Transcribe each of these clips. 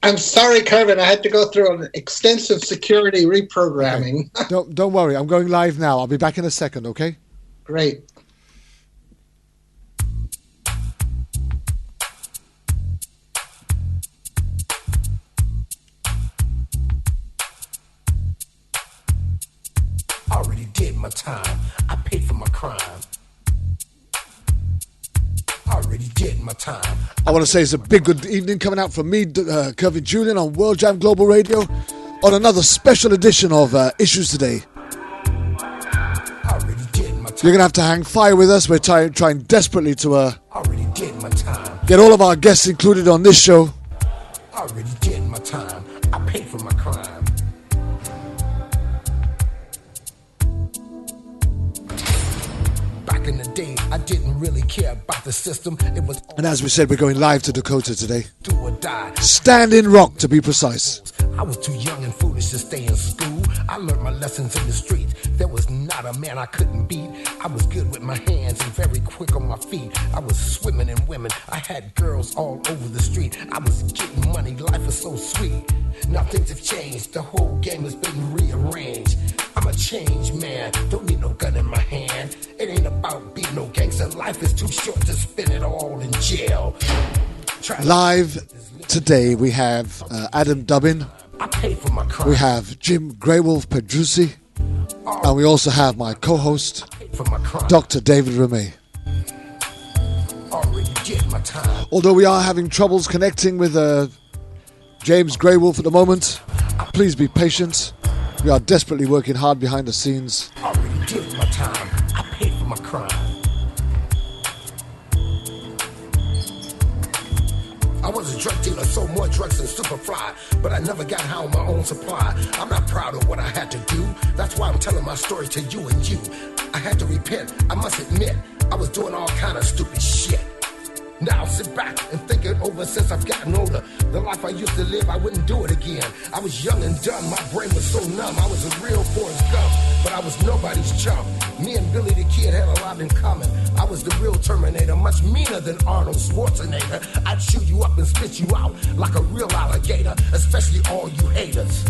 I'm sorry, Kevin. I had to go through an extensive security reprogramming. Okay. Don't worry. I'm going live now. I'll be back in a second. Okay. Great. Already did my time. I paid for my crime. Already did my time. I want to say it's a big good evening coming out from me, Kevin Julian, on World Jam Global Radio, on another special edition of Issues Today. Already did my time. You're going to have to hang fire with us. We're trying desperately to Already did my time. get all of our guests included on this show. Already did my time. I paid for my crime. Back in the day, I didn't really care about the system. It was. And as we said, we're going live to Dakota today. Do or die. Standing Rock, to be precise. I was too young and foolish to stay in school. I learned my lessons in the streets. There was not a man I couldn't beat. I was good with my hands and very quick on my feet. I was swimming in women. I had girls all over the street. I was getting money. Life was so sweet. Now things have changed. The whole game has been rearranged. I'm a changed man. Don't need no gun in my hand. It ain't about being no gangster. Life is too short to spend it all in jail. Live today we have Adam Dubbin. I paid for my crime. We have Jim Greywolf Pedrucci. And we also have my co-host, Dr. David Ramey. Already did my time. Although we are having troubles connecting with James Greywolf at the moment, please be patient. We are desperately working hard behind the scenes. Already did my time. I paid for my crime. I was a drug dealer, sold more drugs than Superfly, but I never got high on my own supply. I'm not proud of what I had to do. That's why I'm telling my story to you and you. I had to repent. I must admit, I was doing all kind of stupid shit. Now sit back and think it over since I've gotten older. The life I used to live, I wouldn't do it again. I was young and dumb, my brain was so numb. I was a real Forrest Gump, but I was nobody's chump. Me and Billy the Kid had a lot in common. I was the real Terminator, much meaner than Arnold Schwarzenegger. I'd chew you up and spit you out like a real alligator, especially all you haters.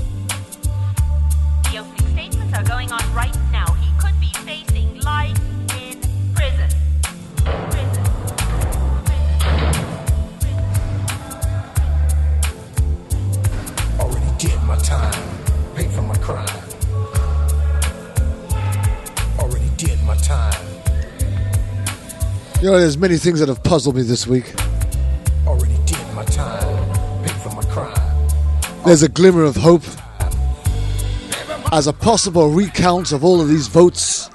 The opening statements are going on right now. He could be facing life in prison. Already did my time, paid for my crime. Already did my time. You know, there's many things that have puzzled me this week. Already did my time, paid for my crime. There's a glimmer of hope as a possible recount of all of these votes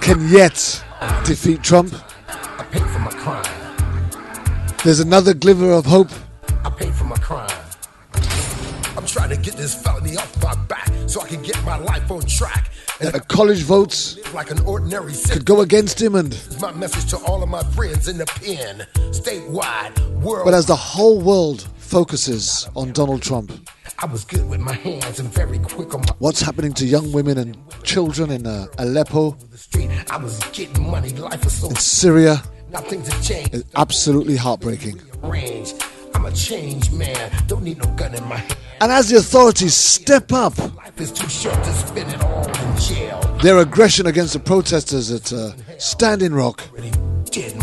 can yet defeat Trump. I paid for my crime. There's another glimmer of hope. I paid for my crime. I'm trying to get this felony off my back so I can get my life on track. That the college votes like an ordinary could go against him, and my message to all of my friends in the pen, statewide, world. But as the whole world focuses on Donald Trump, I was good with my hands and very quick on my. What's happening to young women and children in Aleppo, I was getting money. Life was so in Syria, now things have changed. is absolutely heartbreaking. I'm a changed man. Don't need no gun in my hand. And as the authorities step up Life is too short to spend it all in jail. their aggression against the protesters at Standing Rock,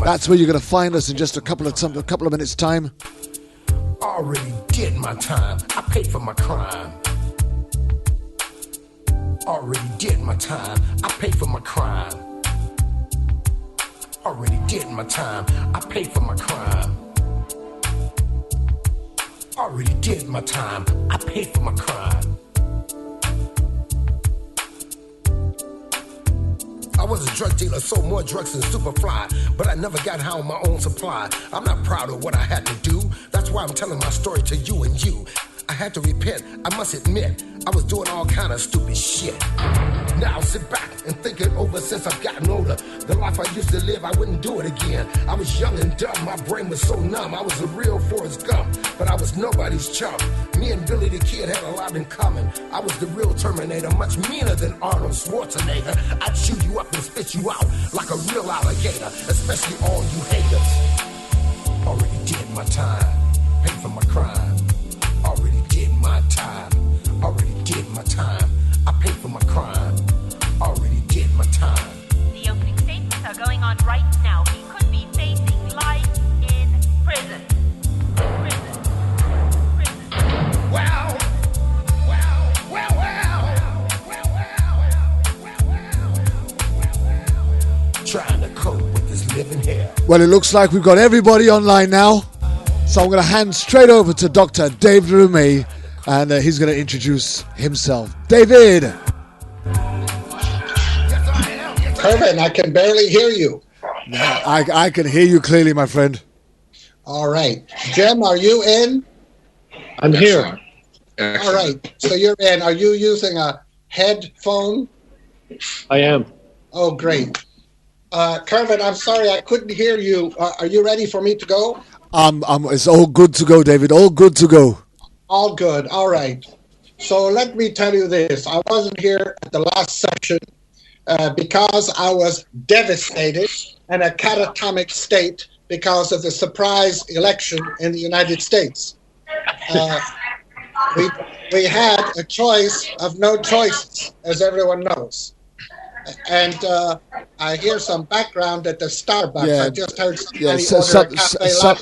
that's where you're going to find us in just a couple of minutes' time. Already did my time. I paid for my crime. Already did my time. I paid for my crime. Already did my time. I paid for my crime. Already did my time. I paid for my crime. I was a drug dealer, sold more drugs than Superfly, but I never got high on my own supply. I'm not proud of what I had to do. That's why I'm telling my story to you and you. I had to repent. I must admit, I was doing all kind of stupid shit. Now sit back and think it over since I've gotten older. The life I used to live, I wouldn't do it again. I was young and dumb, my brain was so numb. I was a real Forrest Gump, but I was nobody's chump. Me and Billy the Kid had a lot in common. I was the real Terminator, much meaner than Arnold Schwarzenegger. I'd chew you up and spit you out like a real alligator, especially all you haters. Already did my time, paid for my crime. Well, it looks like we've got everybody online now. So I'm going to hand straight over to Dr. David Rumey, and he's going to introduce himself. David! Kervin, I can barely hear you. I can hear you clearly, my friend. All right. Jim, are you in? I'm here. All right. So you're in. Are you using a headphone? I am. Oh, great. Kervin, I'm sorry I couldn't hear you. Are you ready for me to go? It's all good to go, David. All good to go. All good. All right. So let me tell you this. I wasn't here at the last session because I was devastated in a catatonic state because of the surprise election in the United States. We had a choice of no choices, as everyone knows. And I hear some background at the Starbucks. Yeah, I just heard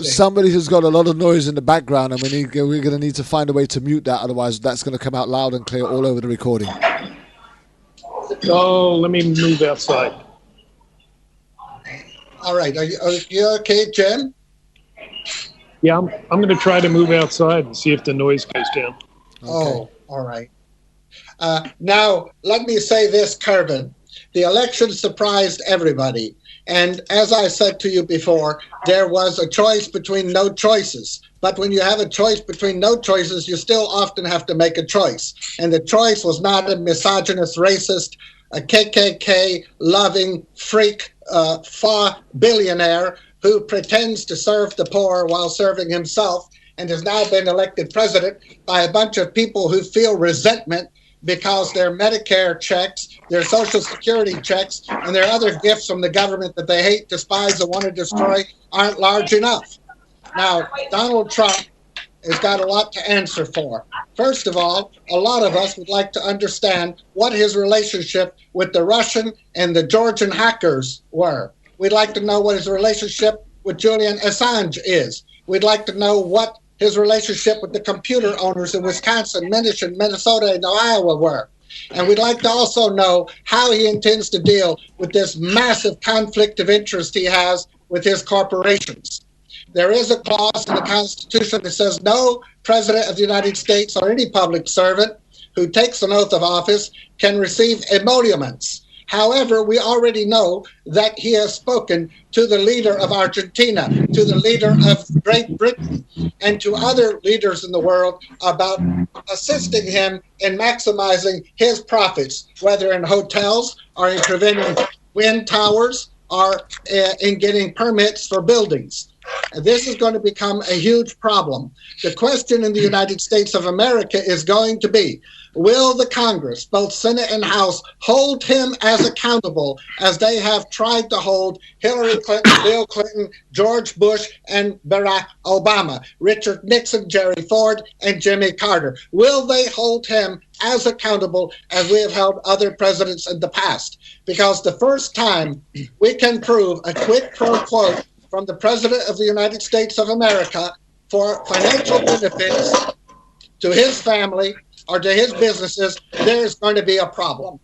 somebody who's got a lot of noise in the background, and we're going to need to find a way to mute that. Otherwise, that's going to come out loud and clear all over the recording. Oh, let me move outside. All right. Are you okay, Jim? Yeah, I'm going to try to move outside and see if the noise goes down. Okay. Oh, all right. Now, let me say this, Kervin. The election surprised everybody. And as I said to you before, there was a choice between no choices. But when you have a choice between no choices, you still often have to make a choice. And the choice was not a misogynist, racist, a KKK-loving freak, far billionaire who pretends to serve the poor while serving himself and has now been elected president by a bunch of people who feel resentment because their Medicare checks, their Social Security checks, and their other gifts from the government that they hate, despise, and want to destroy aren't large enough. Now, Donald Trump has got a lot to answer for. First of all, a lot of us would like to understand what his relationship with the Russian and the Georgian hackers were. We'd like to know what his relationship with Julian Assange is. We'd like to know what his relationship with the computer owners in Wisconsin, Minnesota, and Iowa were. And we'd like to also know how he intends to deal with this massive conflict of interest he has with his corporations. There is a clause in the Constitution that says no president of the United States or any public servant who takes an oath of office can receive emoluments. However, we already know that he has spoken to the leader of Argentina, to the leader of Great Britain, and to other leaders in the world about assisting him in maximizing his profits, whether in hotels or in preventing wind towers or in getting permits for buildings. This is going to become a huge problem. The question in the United States of America is going to be, will the Congress, both Senate and House, hold him as accountable as they have tried to hold Hillary Clinton, Bill Clinton, George Bush, and Barack Obama, Richard Nixon, Jerry Ford, and Jimmy Carter? Will they hold him as accountable as we have held other presidents in the past? Because the first time we can prove a quid pro quo from the President of the United States of America for financial benefits to his family or to his businesses, there's going to be a problem.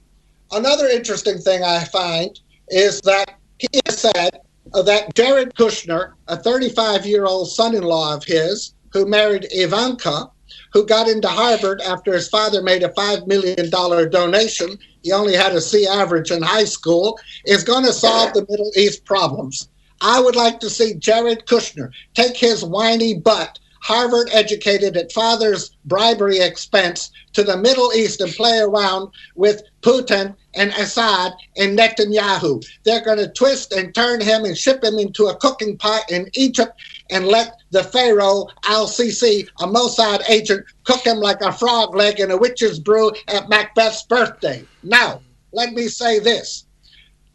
Another interesting thing I find is that he has said that Jared Kushner, a 35-year-old son-in-law of his, who married Ivanka, who got into Harvard after his father made a $5 million donation, he only had a C average in high school, is going to solve the Middle East problems. I would like to see Jared Kushner take his whiny butt, Harvard educated at father's bribery expense, to the Middle East and play around with Putin and Assad and Netanyahu. They're going to twist and turn him and ship him into a cooking pot in Egypt and let the Pharaoh al-Sisi, a Mossad agent, cook him like a frog leg in a witch's brew at Macbeth's birthday. Now, let me say this.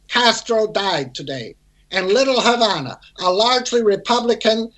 Castro died today. And Little Havana, a largely Republican,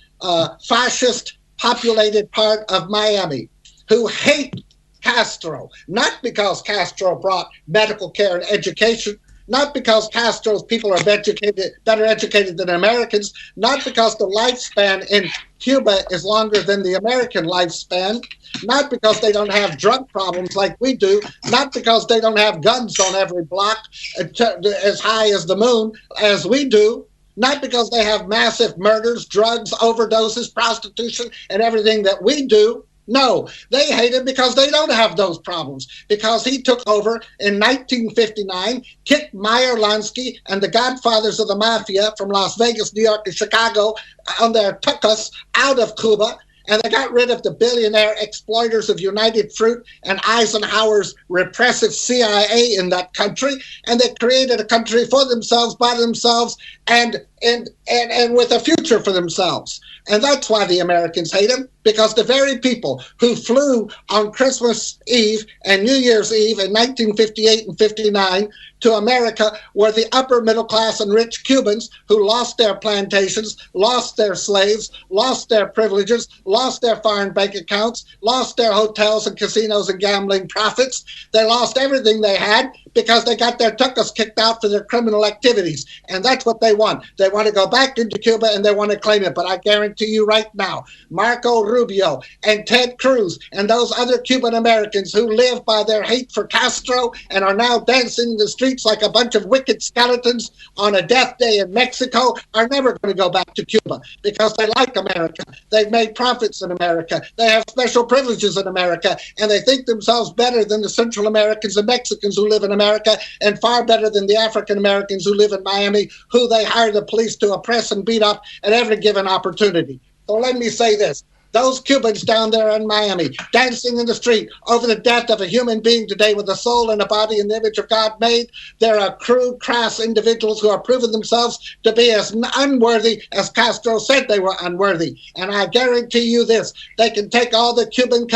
fascist populated part of Miami, who hate Castro, not because Castro brought medical care and education, not because Castro's people are better educated than Americans, not because the lifespan in Cuba is longer than the American lifespan, not because they don't have drug problems like we do, not because they don't have guns on every block as high as the moon as we do, not because they have massive murders, drugs, overdoses, prostitution, and everything that we do. No, they hate him because they don't have those problems. Because he took over in 1959, kicked Meyer Lansky and the godfathers of the mafia from Las Vegas, New York, and Chicago on their tuckus out of Cuba. And they got rid of the billionaire exploiters of United Fruit and Eisenhower's repressive CIA in that country. And they created a country for themselves, by themselves, and with a future for themselves. And that's why the Americans hate him, because the very people who flew on Christmas Eve and New Year's Eve in 1958 and 59 to America were the upper middle class and rich Cubans who lost their plantations, lost their slaves, lost their privileges, lost their foreign bank accounts, lost their hotels and casinos and gambling profits. They lost everything they had because they got their tuckus kicked out for their criminal activities. And that's what they want. They want to go back into Cuba and they want to claim it. But I guarantee you right now, Marco Rubio and Ted Cruz and those other Cuban Americans who live by their hate for Castro and are now dancing in the streets like a bunch of wicked skeletons on a death day in Mexico are never going to go back to Cuba because they like America. They've made profits in America. They have special privileges in America, and they think themselves better than the Central Americans and Mexicans who live in America, and far better than the African Americans who live in Miami, who they hire the police to oppress and beat up at every given opportunity. So let me say this. Those Cubans down there in Miami, dancing in the street over the death of a human being today with a soul and a body and the image of God made, there are crude, crass individuals who are proving themselves to be as unworthy as Castro said they were unworthy. And I guarantee you this, they can take all the Cuban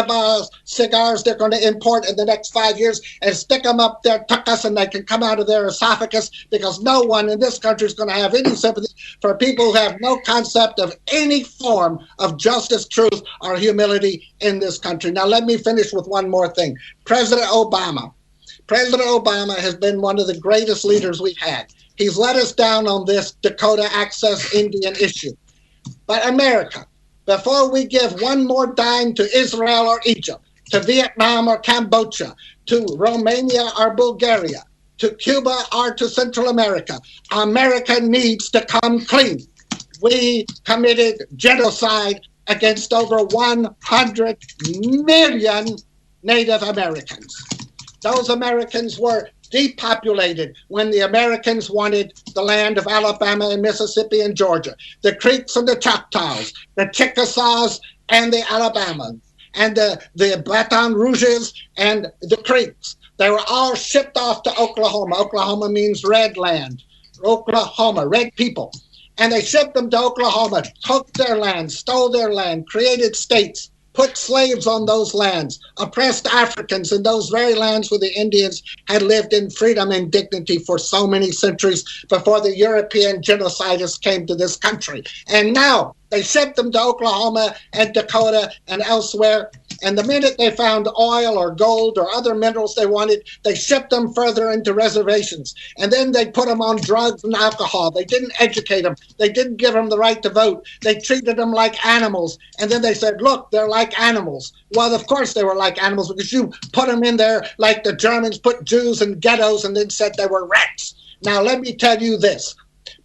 cigars they're going to import in the next 5 years and stick them up their tuckus and they can come out of their esophagus, because no one in this country is going to have any sympathy for people who have no concept of any form of justice, truth, or humility in this country. Now, let me finish with one more thing. President Obama has been one of the greatest leaders we've had. He's let us down on this Dakota Access Indian issue. But America, before we give one more dime to Israel or Egypt, to Vietnam or Cambodia, to Romania or Bulgaria, to Cuba or to Central America, America needs to come clean. We committed genocide against over 100 million Native Americans. Those Americans were depopulated when the Americans wanted the land of Alabama and Mississippi and Georgia, the Creeks and the Choctaws, the Chickasaws and the Alabamans, and the Baton Rouges and the Creeks. They were all shipped off to Oklahoma. Oklahoma means red land. Oklahoma, red people. And they shipped them to Oklahoma, took their land, stole their land, created states, put slaves on those lands, oppressed Africans in those very lands where the Indians had lived in freedom and dignity for so many centuries before the European genocidists came to this country. And now they shipped them to Oklahoma and Dakota and elsewhere. And the minute they found oil or gold or other minerals they wanted, they shipped them further into reservations. And then they put them on drugs and alcohol. They didn't educate them. They didn't give them the right to vote. They treated them like animals. And then they said, look, they're like animals. Well, of course they were like animals, because you put them in there like the Germans put Jews in ghettos and then said they were rats. Now, let me tell you this.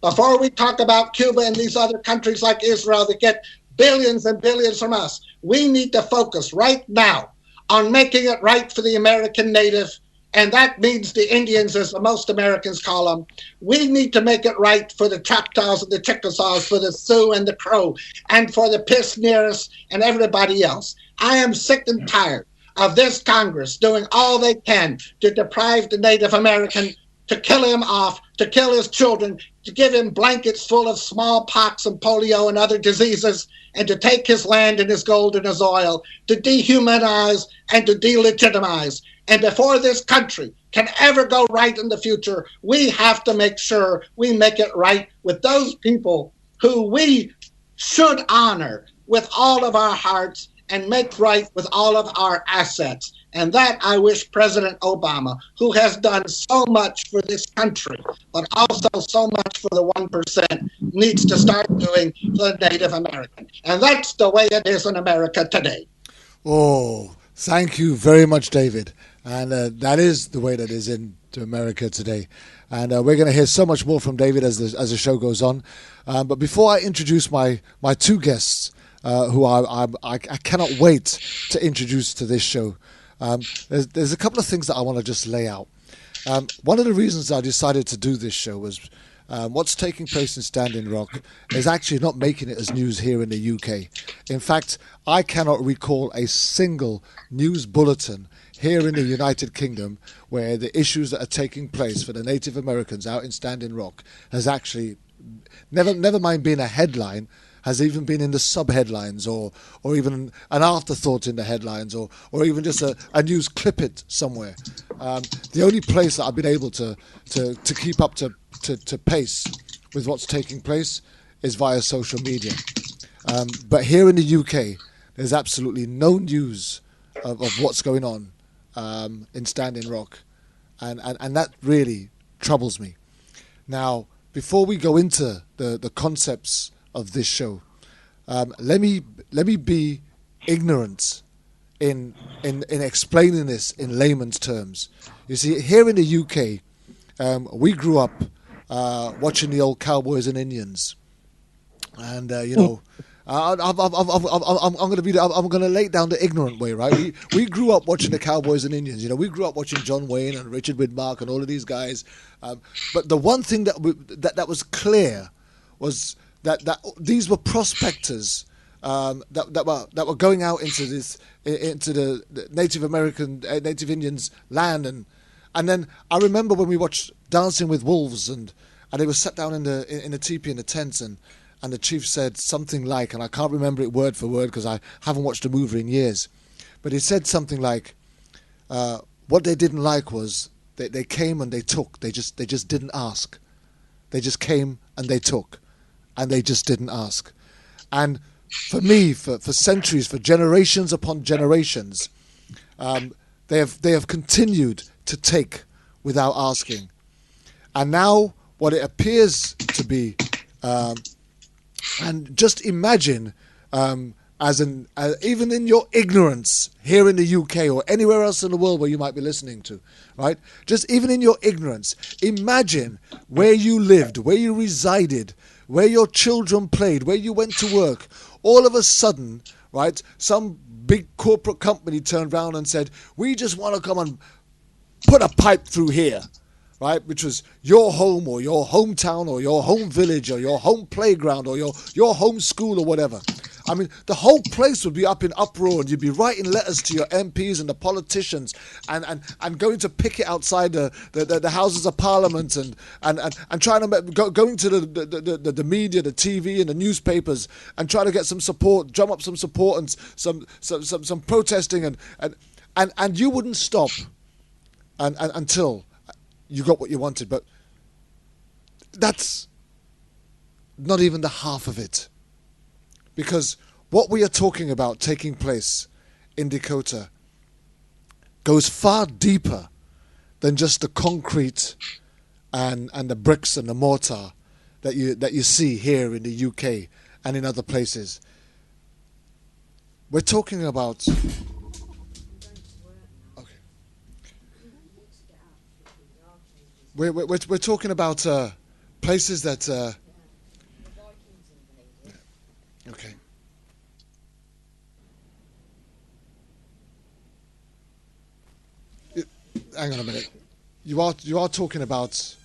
Before we talk about Cuba and these other countries like Israel that get billions and billions from us, we need to focus right now on making it right for the American native, and that means the Indians, as the most Americans call them. We need to make it right for the Choctaws and the Chickasaws, for the Sioux and the Crow, and for the Pisneers and everybody else. I am sick and tired of this Congress doing all they can to deprive the Native American, to kill him off, to kill his children, to give him blankets full of smallpox and polio and other diseases, and to take his land and his gold and his oil, to dehumanize and to delegitimize. And before this country can ever go right in the future, we have to make sure we make it right with those people who we should honor with all of our hearts and make right with all of our assets. And that I wish President Obama, who has done so much for this country, but also so much for the 1%, needs to start doing for the Native American. And that's the way it is in America today. Oh, thank you very much, David. And that is the way that is in America today. And we're going to hear so much more from David as the show goes on. But before I introduce my two guests, who I cannot wait to introduce to this show, there's a couple of things that I want to just lay out. One of the reasons I decided to do this show was what's taking place in Standing Rock is actually not making it as news here in the UK. In fact, I cannot recall a single news bulletin here in the United Kingdom where the issues that are taking place for the Native Americans out in Standing Rock has actually, never mind being a headline, has even been in the sub-headlines or even an afterthought in the headlines or even just a news clippet somewhere. The only place that I've been able to keep up to pace with what's taking place is via social media. But here in the UK, there's absolutely no news of what's going on in Standing Rock. And that really troubles me. Now, before we go into the concepts of this show, let me be ignorant in explaining this in layman's terms. You see, here in the UK, we grew up watching the old Cowboys and Indians, and I'm going to lay down the ignorant way, right? We grew up watching the Cowboys and Indians. You know, we grew up watching John Wayne and Richard Widmark and all of these guys. But the one thing that was clear was that these were prospectors that were going out into the Native American Native Indians land, and then I remember when we watched Dancing with Wolves and they were sat down in the teepee in the tents and the chief said something like, and I can't remember it word for word because I haven't watched the movie in years, but he said something like, what they didn't like was they came and they took. They just didn't ask. They just came and they took, and they just didn't ask. And for me, for centuries, for generations upon generations, they have continued to take without asking. And now what it appears to be, and just imagine, even in your ignorance here in the UK or anywhere else in the world where you might be listening to, right? Just even in your ignorance, imagine where you lived, where you resided, where your children played, where you went to work. All of a sudden, right, some big corporate company turned around and said, we just want to come and put a pipe through here, right, which was your home or your hometown or your home village or your home playground or your home school or whatever. I mean, the whole place would be up in uproar, and you'd be writing letters to your MPs and the politicians and going to picket outside the Houses of Parliament and trying to going to the media, the TV and the newspapers and trying to get some support, drum up some support and some protesting and you wouldn't stop until you got what you wanted. But that's not even the half of it. Because what we are talking about taking place in Dakota goes far deeper than just the concrete and the bricks and the mortar that you see here in the UK and in other places. We're talking about... Okay. We're talking about places that... Okay. Hang on a minute. You are talking about...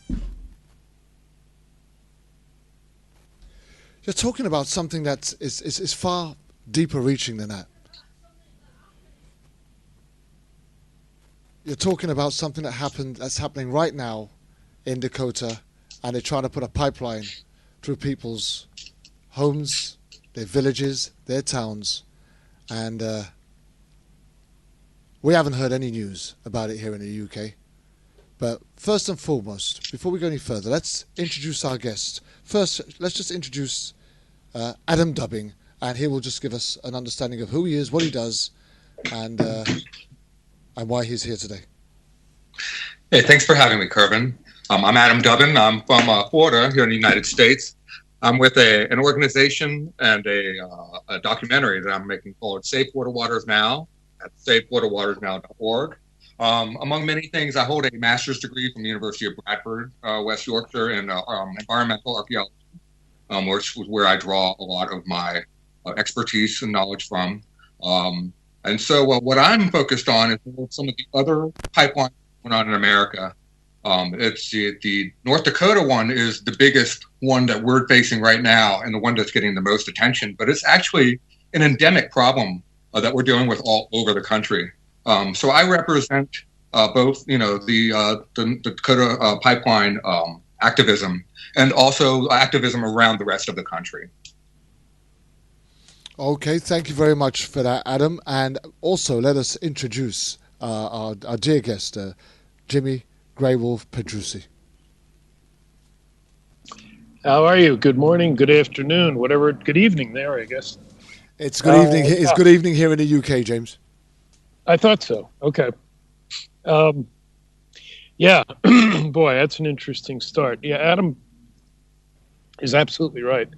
You're talking about something that is far deeper reaching than that. You're talking about something that's happening right now in Dakota, and they're trying to put a pipeline through people's homes, their villages, their towns, and we haven't heard any news about it here in the UK. But first and foremost, before we go any further, let's introduce our guest. First, let's just introduce Adam Dubbing, and he will just give us an understanding of who he is, what he does, and why he's here today. Hey, thanks for having me, Kervin. I'm Adam Dubbin. I'm from Florida, here in the United States. I'm with an organization and a documentary that I'm making called Save Florida Waters Now at SaveFloridaWatersNow.org. Among many things, I hold a master's degree from the University of Bradford, West Yorkshire, in environmental archaeology, which was where I draw a lot of my expertise and knowledge from. And so what I'm focused on is some of the other pipelines going on in America. It's the North Dakota one is the biggest one that we're facing right now and the one that's getting the most attention, but it's actually an endemic problem that we're dealing with all over the country. So I represent both, the Dakota pipeline activism and also activism around the rest of the country. Okay, thank you very much for that, Adam. And also, let us introduce our dear guest, Jimmy Greywolf Pedrucci. How are you? Good morning, good afternoon, whatever. Good evening there, I guess. It's good evening. It's good evening here in the UK, James. I thought so. Okay. Yeah, boy, that's an interesting start. Yeah, Adam is absolutely right.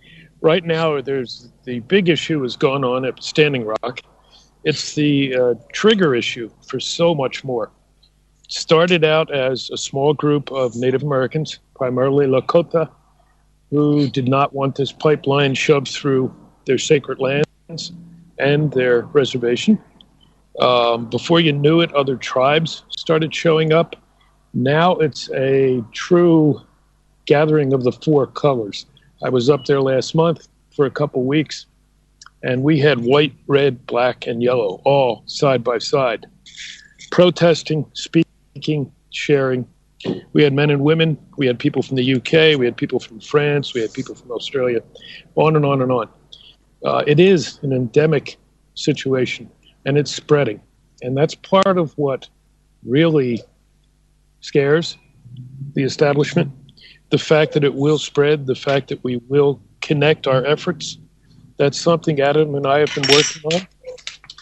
Right now, there's the big issue is going on at Standing Rock. It's the trigger issue for so much more. It started out as a small group of Native Americans, primarily Lakota, who did not want this pipeline shoved through their sacred lands and their reservation. Before you knew it, other tribes started showing up. Now it's a true gathering of the four colors. I was up there last month for a couple weeks, and we had white, red, black, and yellow, all side by side, protesting, speaking, sharing. We had men and women. We had people from the UK. We had people from France. We had people from Australia, on and on and on. It is an endemic situation, and it's spreading. And that's part of what really scares the establishment. The fact that it will spread, the fact that we will connect our efforts. That's something Adam and I have been working on.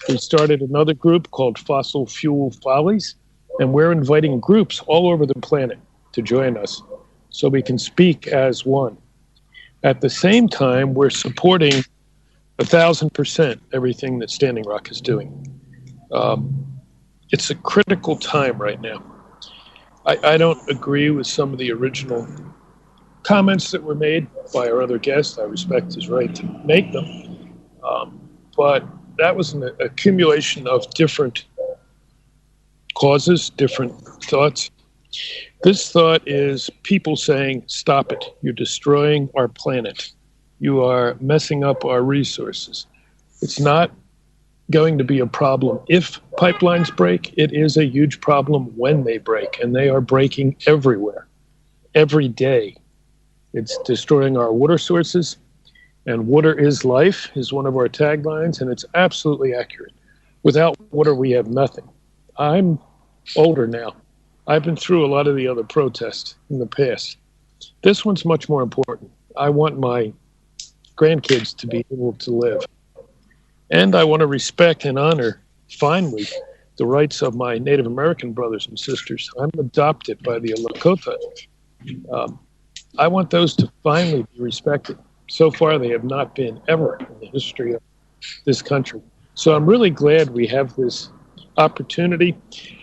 We started another group called Fossil Fuel Follies, and we're inviting groups all over the planet to join us so we can speak as one. At the same time, we're supporting 1,000% everything that Standing Rock is doing. It's a critical time right now. I don't agree with some of the original comments that were made by our other guest. I respect his right to make them. But that was an accumulation of different causes, different thoughts. This thought is people saying, stop it. You're destroying our planet. You are messing up our resources. It's not going to be a problem if pipelines break. It is a huge problem when they break, and they are breaking everywhere, every day. It's destroying our water sources, and water is life is one of our taglines, and it's absolutely accurate. Without water, we have nothing. I'm older now. I've been through a lot of the other protests in the past. This one's much more important. I want my grandkids to be able to live. And I want to respect and honor, finally, the rights of my Native American brothers and sisters. I'm adopted by the Lakota. I want those to finally be respected. So far, they have not been ever in the history of this country. So I'm really glad we have this opportunity.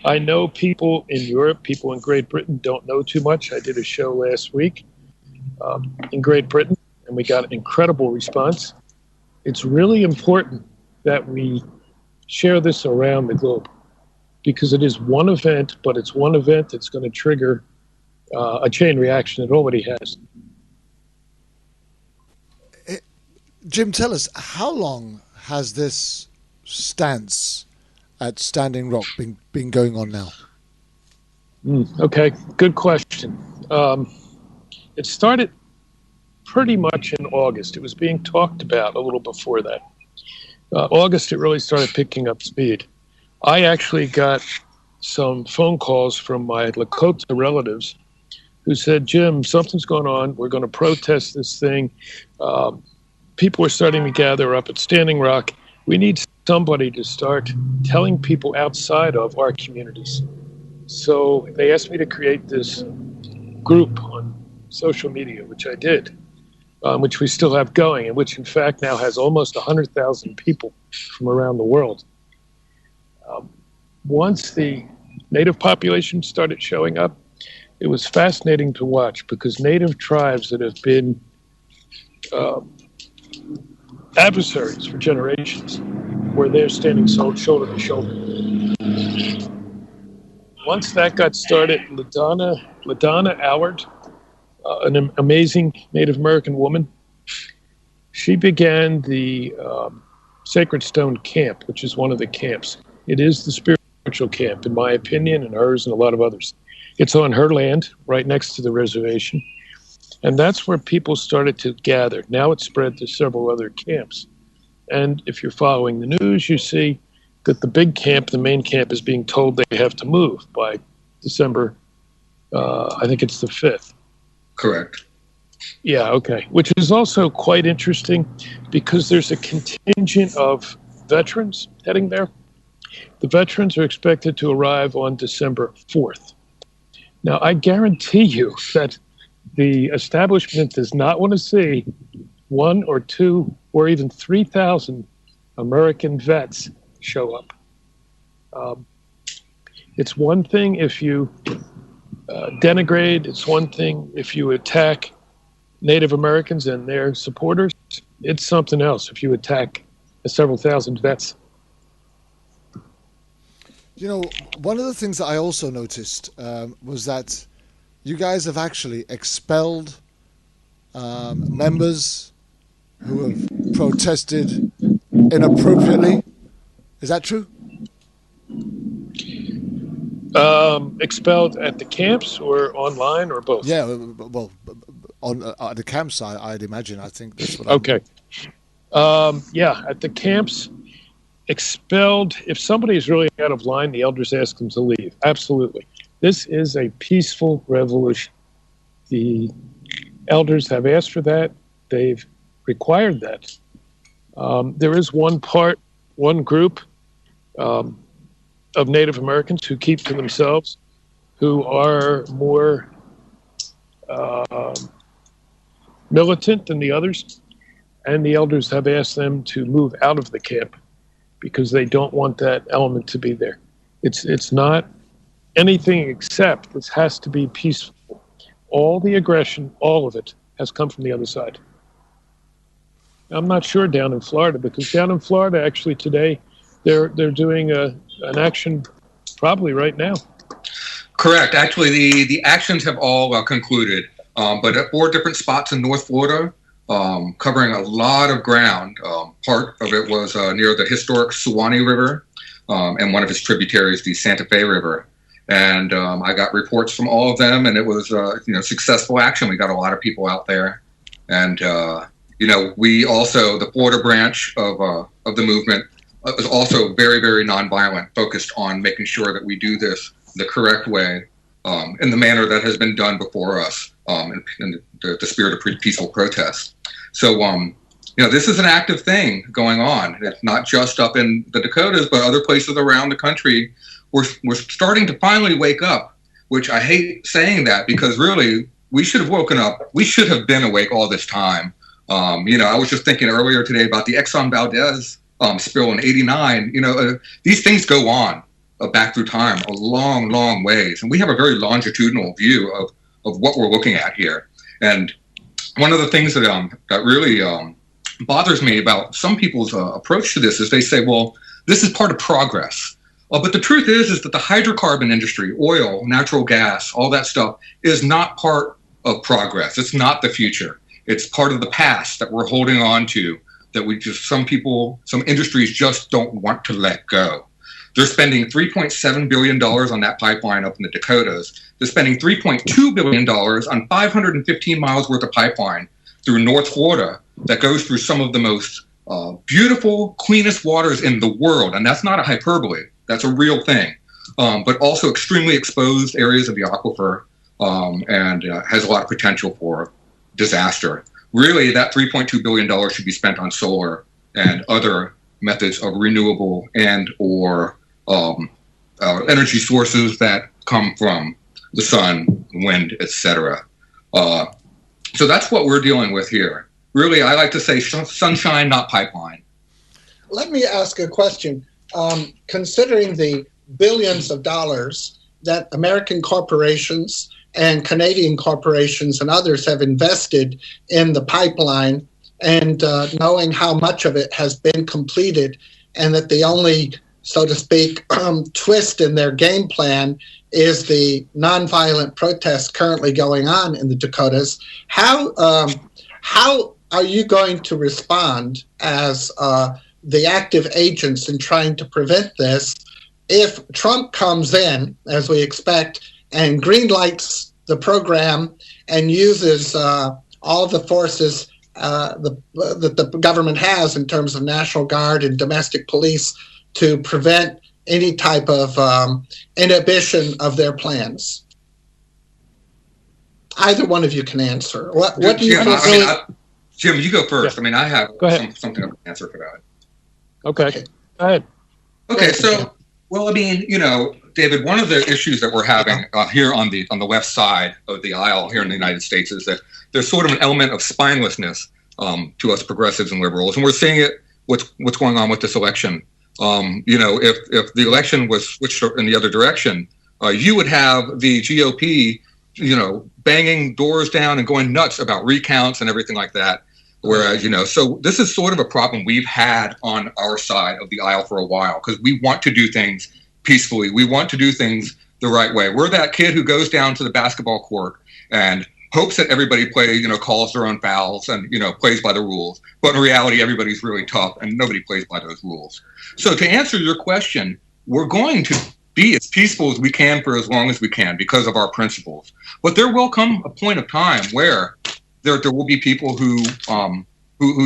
I know people in Europe, people in Great Britain don't know too much. I did a show last week in Great Britain, and we got an incredible response. It's really important that we share this around the globe because it is one event, but it's one event that's going to trigger a chain reaction. It already has. Jim, tell us, how long has this stance at Standing Rock been going on now? Okay, good question. It started pretty much in August. It was being talked about a little before that. August, it really started picking up speed. I actually got some phone calls from my Lakota relatives who said, Jim, something's going on. We're going to protest this thing. People are starting to gather up at Standing Rock. We need somebody to start telling people outside of our communities. So they asked me to create this group on social media, which I did, which we still have going, and which in fact now has almost 100,000 people from around the world. Once the native population started showing up. It was fascinating to watch because native tribes that have been adversaries for generations were there standing shoulder to shoulder. Once that got started, LaDonna Allard, an amazing Native American woman, she began the Sacred Stone Camp, which is one of the camps. It is the spiritual camp, in my opinion, and hers and a lot of others. It's on her land, right next to the reservation. And that's where people started to gather. Now it's spread to several other camps. And if you're following the news, you see that the big camp, the main camp, is being told they have to move by December, I think it's the 5th. Correct. Yeah, okay. Which is also quite interesting because there's a contingent of veterans heading there. The veterans are expected to arrive on December 4th. Now, I guarantee you that the establishment does not want to see 1 or 2 or even 3,000 American vets show up. It's one thing if you denigrate, it's one thing if you attack Native Americans and their supporters. It's something else if you attack several thousand vets. You know, one of the things that I also noticed was that you guys have actually expelled members who have protested inappropriately. Is that true? Expelled at the camps or online or both? Yeah, well, on the camps, I'd imagine. I think that's what. Okay. Yeah, at the camps, expelled. If somebody is really out of line, the elders ask them to leave. Absolutely. This is a peaceful revolution. The elders have asked for that. They've required that. There is one group of Native Americans who keep to themselves, who are more militant than the others, and the elders have asked them to move out of the camp because they don't want that element to be there. It's not anything except this has to be peaceful. All the aggression, all of it, has come from the other side. I'm not sure down in Florida, because down in Florida, actually today, they're doing an action probably right now. Correct. Actually, the actions have all concluded, but at 4 different spots in North Florida, covering a lot of ground. Part of it was near the historic Suwannee River and one of its tributaries, the Santa Fe River. And I got reports from all of them, and it was successful action. We got a lot of people out there, and we also, the Florida branch of the movement was also very, very nonviolent, focused on making sure that we do this the correct way, in the manner that has been done before us, in the spirit of peaceful protest. So, this is an active thing going on. It's not just up in the Dakotas, but other places around the country. We're starting to finally wake up, which I hate saying that because really we should have woken up. We should have been awake all this time. I was just thinking earlier today about the Exxon Valdez spill in '89. These things go on back through time a long, long ways. And we have a very longitudinal view of what we're looking at here. And one of the things that really bothers me about some people's approach to this is they say, well, this is part of progress. But the truth is that the hydrocarbon industry, oil, natural gas, all that stuff is not part of progress. It's not the future. It's part of the past that we're holding on to, that some industries just don't want to let go. They're spending $3.7 billion on that pipeline up in the Dakotas. They're spending $3.2 billion on 515 miles worth of pipeline through North Florida that goes through some of the most beautiful, cleanest waters in the world. And that's not a hyperbole. That's a real thing. But also extremely exposed areas of the aquifer and has a lot of potential for disaster. Really, that $3.2 billion should be spent on solar and other methods of renewable and or energy sources that come from the sun, wind, etc. So that's what we're dealing with here. Really, I like to say sunshine, not pipeline. Let me ask a question. Considering the billions of dollars that American corporations and Canadian corporations and others have invested in the pipeline, and knowing how much of it has been completed, and that the only, so to speak, twist in their game plan is the nonviolent protests currently going on in the Dakotas. How are you going to respond as the active agents in trying to prevent this if Trump comes in, as we expect, and greenlights the program and uses all the forces that the government has in terms of National Guard and domestic police to prevent any type of inhibition of their plans? Either one of you can answer. What do you think? Jim, you go first. Yeah. I mean, I have something of an answer for that. Okay. Go ahead. Okay, so, well, I mean, David, one of the issues that we're having here on the left side of the aisle here in the United States is that there's sort of an element of spinelessness to us progressives and liberals, and we're seeing it. What's going on with this election? If the election was switched in the other direction, you would have the GOP, banging doors down and going nuts about recounts and everything like that. Whereas, so this is sort of a problem we've had on our side of the aisle for a while, because we want to do things peacefully. We want to do things the right way. We're that kid who goes down to the basketball court and hopes that everybody plays, calls their own fouls and, plays by the rules. But in reality, everybody's really tough and nobody plays by those rules. So to answer your question, we're going to be as peaceful as we can for as long as we can because of our principles. But there will come a point of time where there will be people who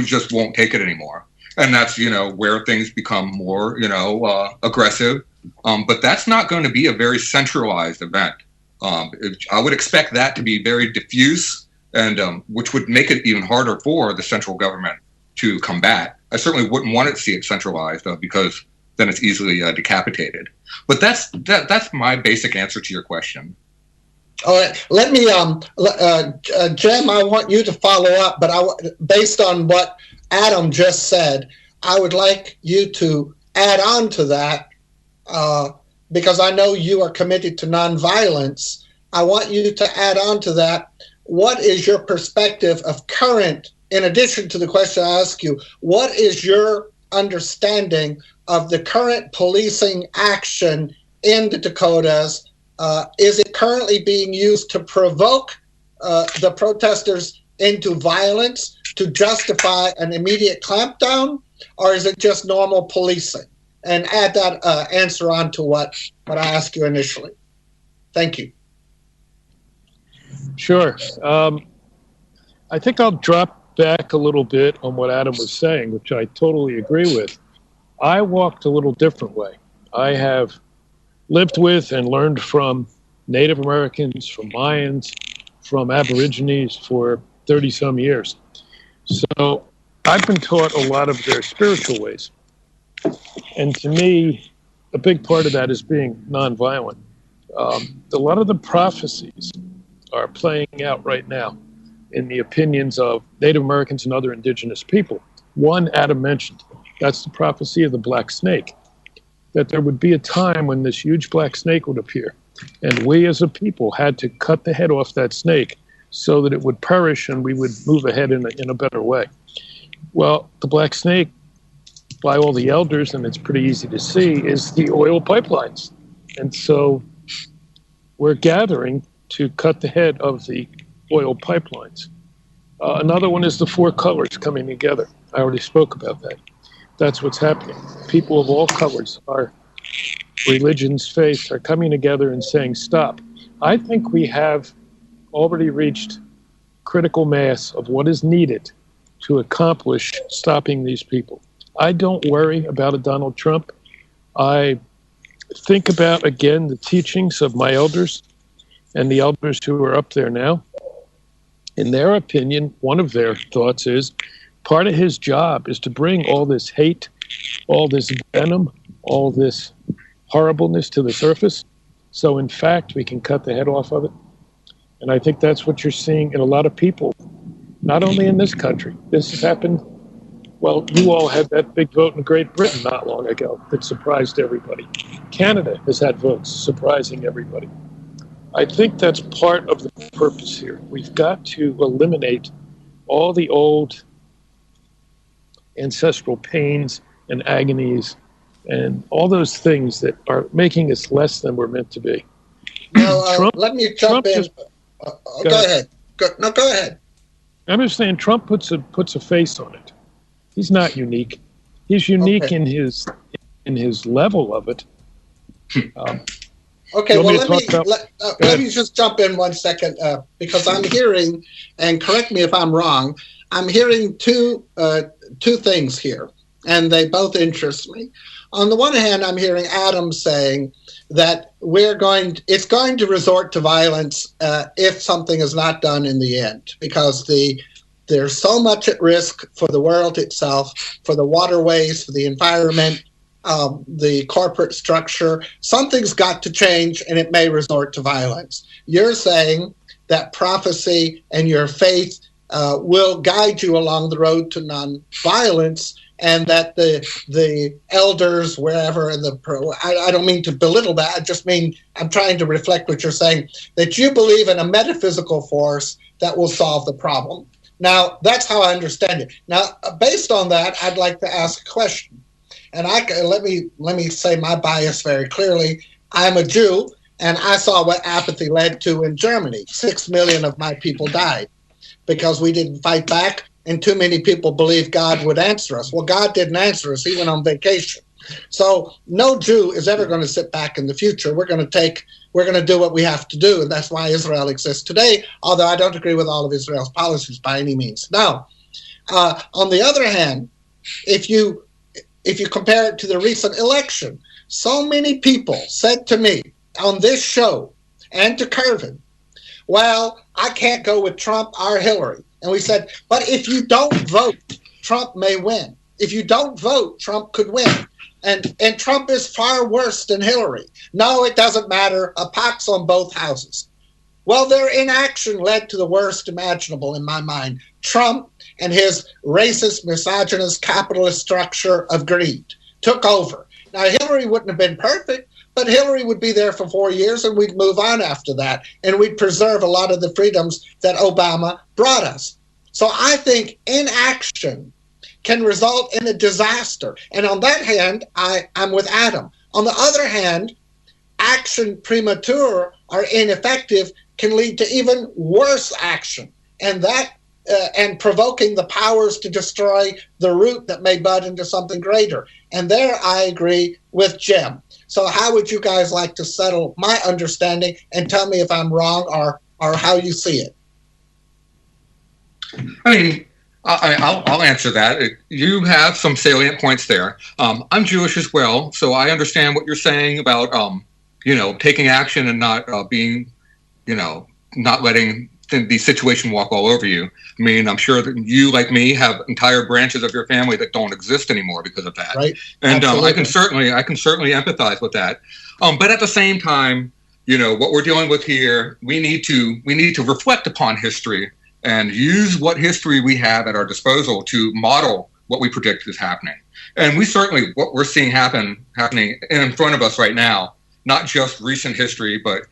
just won't take it anymore. And that's, where things become more, aggressive. But that's not going to be a very centralized event. I would expect that to be very diffuse, and which would make it even harder for the central government to combat. I certainly wouldn't want to see it centralized because then it's easily decapitated. But that's my basic answer to your question. All right, let me, Jem, I want you to follow up, but based on what Adam just said, I would like you to add on to that, because I know you are committed to nonviolence. I want you to add on to that. What is your perspective of current, in addition to the question I asked you, what is your understanding of the current policing action in the Dakotas? Is it currently being used to provoke the protesters into violence to justify an immediate clampdown, or is it just normal policing? And add that answer on to what I asked you initially. Thank you. Sure. I think I'll drop back a little bit on what Adam was saying, which I totally agree with. I walked a little different way. I have lived with and learned from Native Americans, from Mayans, from Aborigines for 30-some years. So I've been taught a lot of their spiritual ways. And to me, a big part of that is being nonviolent. A lot of the prophecies are playing out right now in the opinions of Native Americans and other indigenous people. One, Adam mentioned, that's the prophecy of the black snake, that there would be a time when this huge black snake would appear, and we as a people had to cut the head off that snake so that it would perish and we would move ahead in a better way. Well, the black snake, by all the elders, and it's pretty easy to see, is the oil pipelines. And so we're gathering to cut the head of the oil pipelines. Another one is the four colors coming together. I already spoke about that. That's what's happening. People of all colors, our religions, faiths, are coming together and saying, stop. I think we have already reached critical mass of what is needed to accomplish stopping these people. I don't worry about a Donald Trump. I think about, again, the teachings of my elders and the elders who are up there now. In their opinion, one of their thoughts is part of his job is to bring all this hate, all this venom, all this horribleness to the surface. So, in fact, we can cut the head off of it. And I think that's what you're seeing in a lot of people, not only in this country. This has happened Well, you all had that big vote in Great Britain not long ago that surprised everybody. Canada has had votes surprising everybody. I think that's part of the purpose here. We've got to eliminate all the old ancestral pains and agonies and all those things that are making us less than we're meant to be. Now, let me jump in. Go ahead. Go ahead. I'm just saying Trump puts a face on it. He's not unique. He's unique in his level of it. Okay, well, let me just jump in 1 second because I'm hearing, and correct me if I'm wrong, I'm hearing two things here, and they both interest me. On the one hand, I'm hearing Adam saying that it's going to resort to violence if something is not done in the end, because there's so much at risk for the world itself, for the waterways, for the environment, the corporate structure. Something's got to change, and it may resort to violence. You're saying that prophecy and your faith will guide you along the road to non-violence, and that the elders wherever and I don't mean to belittle that. I just mean I'm trying to reflect what you're saying, that you believe in a metaphysical force that will solve the problem. Now, that's how I understand it. Now, based on that, I'd like to ask a question. And let me say my bias very clearly. I'm a Jew, and I saw what apathy led to in Germany. 6 million of my people died because we didn't fight back, and too many people believed God would answer us. Well, God didn't answer us. He went on vacation. So no Jew is ever going to sit back in the future. We're going to do what we have to do, and that's why Israel exists today, although I don't agree with all of Israel's policies by any means. Now, on the other hand, if you compare it to the recent election, so many people said to me on this show and to Kervin, well, I can't go with Trump or Hillary. And we said, but if you don't vote, Trump may win. If you don't vote, Trump could win. And Trump is far worse than Hillary. No, it doesn't matter. A pox on both houses. Well, their inaction led to the worst imaginable in my mind. Trump and his racist, misogynist, capitalist structure of greed took over. Now, Hillary wouldn't have been perfect, but Hillary would be there for 4 years, and we'd move on after that, and we'd preserve a lot of the freedoms that Obama brought us. So I think inaction can result in a disaster. And on that hand, I'm with Adam. On the other hand, action premature or ineffective can lead to even worse action, and provoking the powers to destroy the root that may bud into something greater. And there I agree with Jim. So how would you guys like to settle my understanding and tell me if I'm wrong or how you see it? I mean, I'll answer that. You have some salient points there. I'm Jewish as well, so I understand what you're saying about, taking action and not being, not letting the situation walk all over you. I mean, I'm sure that you, like me, have entire branches of your family that don't exist anymore because of that. Right. And I can certainly empathize with that. But at the same time, what we're dealing with here, we need to reflect upon history and use what history we have at our disposal to model what we predict is happening. And we certainly, what we're seeing happening in front of us right now, not just recent history, but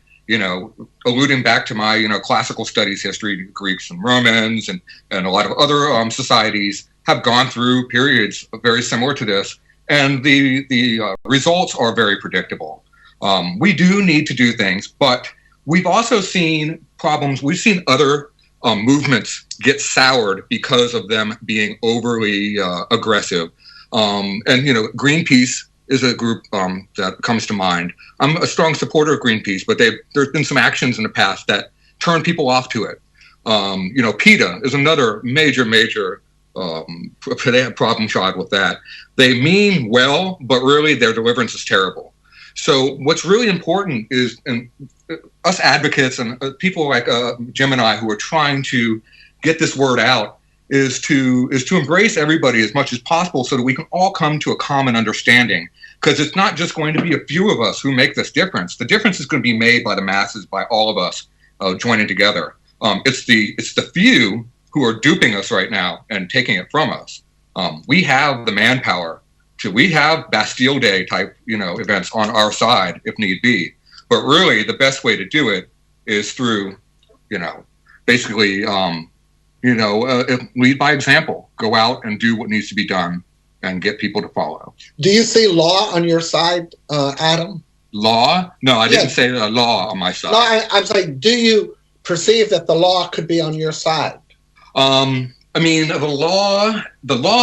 alluding back to my, classical studies history, Greeks and Romans and a lot of other societies have gone through periods very similar to this. And the results are very predictable. We do need to do things, but we've also seen problems. We've seen other movements get soured because of them being overly aggressive. And Greenpeace is a group that comes to mind. I'm a strong supporter of Greenpeace, but there's been some actions in the past that turn people off to it. PETA is another major problem child with that. They mean well, but really their deliverance is terrible. So what's really important is us advocates and people like Jim and I who are trying to get this word out is to embrace everybody as much as possible so that we can all come to a common understanding. Because it's not just going to be a few of us who make this difference. The difference is going to be made by the masses, by all of us joining together. It's the few who are duping us right now and taking it from us. We have the manpower we have Bastille Day type, events on our side if need be. But really, the best way to do it is through, basically, lead by example. Go out and do what needs to be done and get people to follow. Do you see law on your side, Adam? Law? No, I didn't say law on my side. No, I'm saying, do you perceive that the law could be on your side? I mean, the law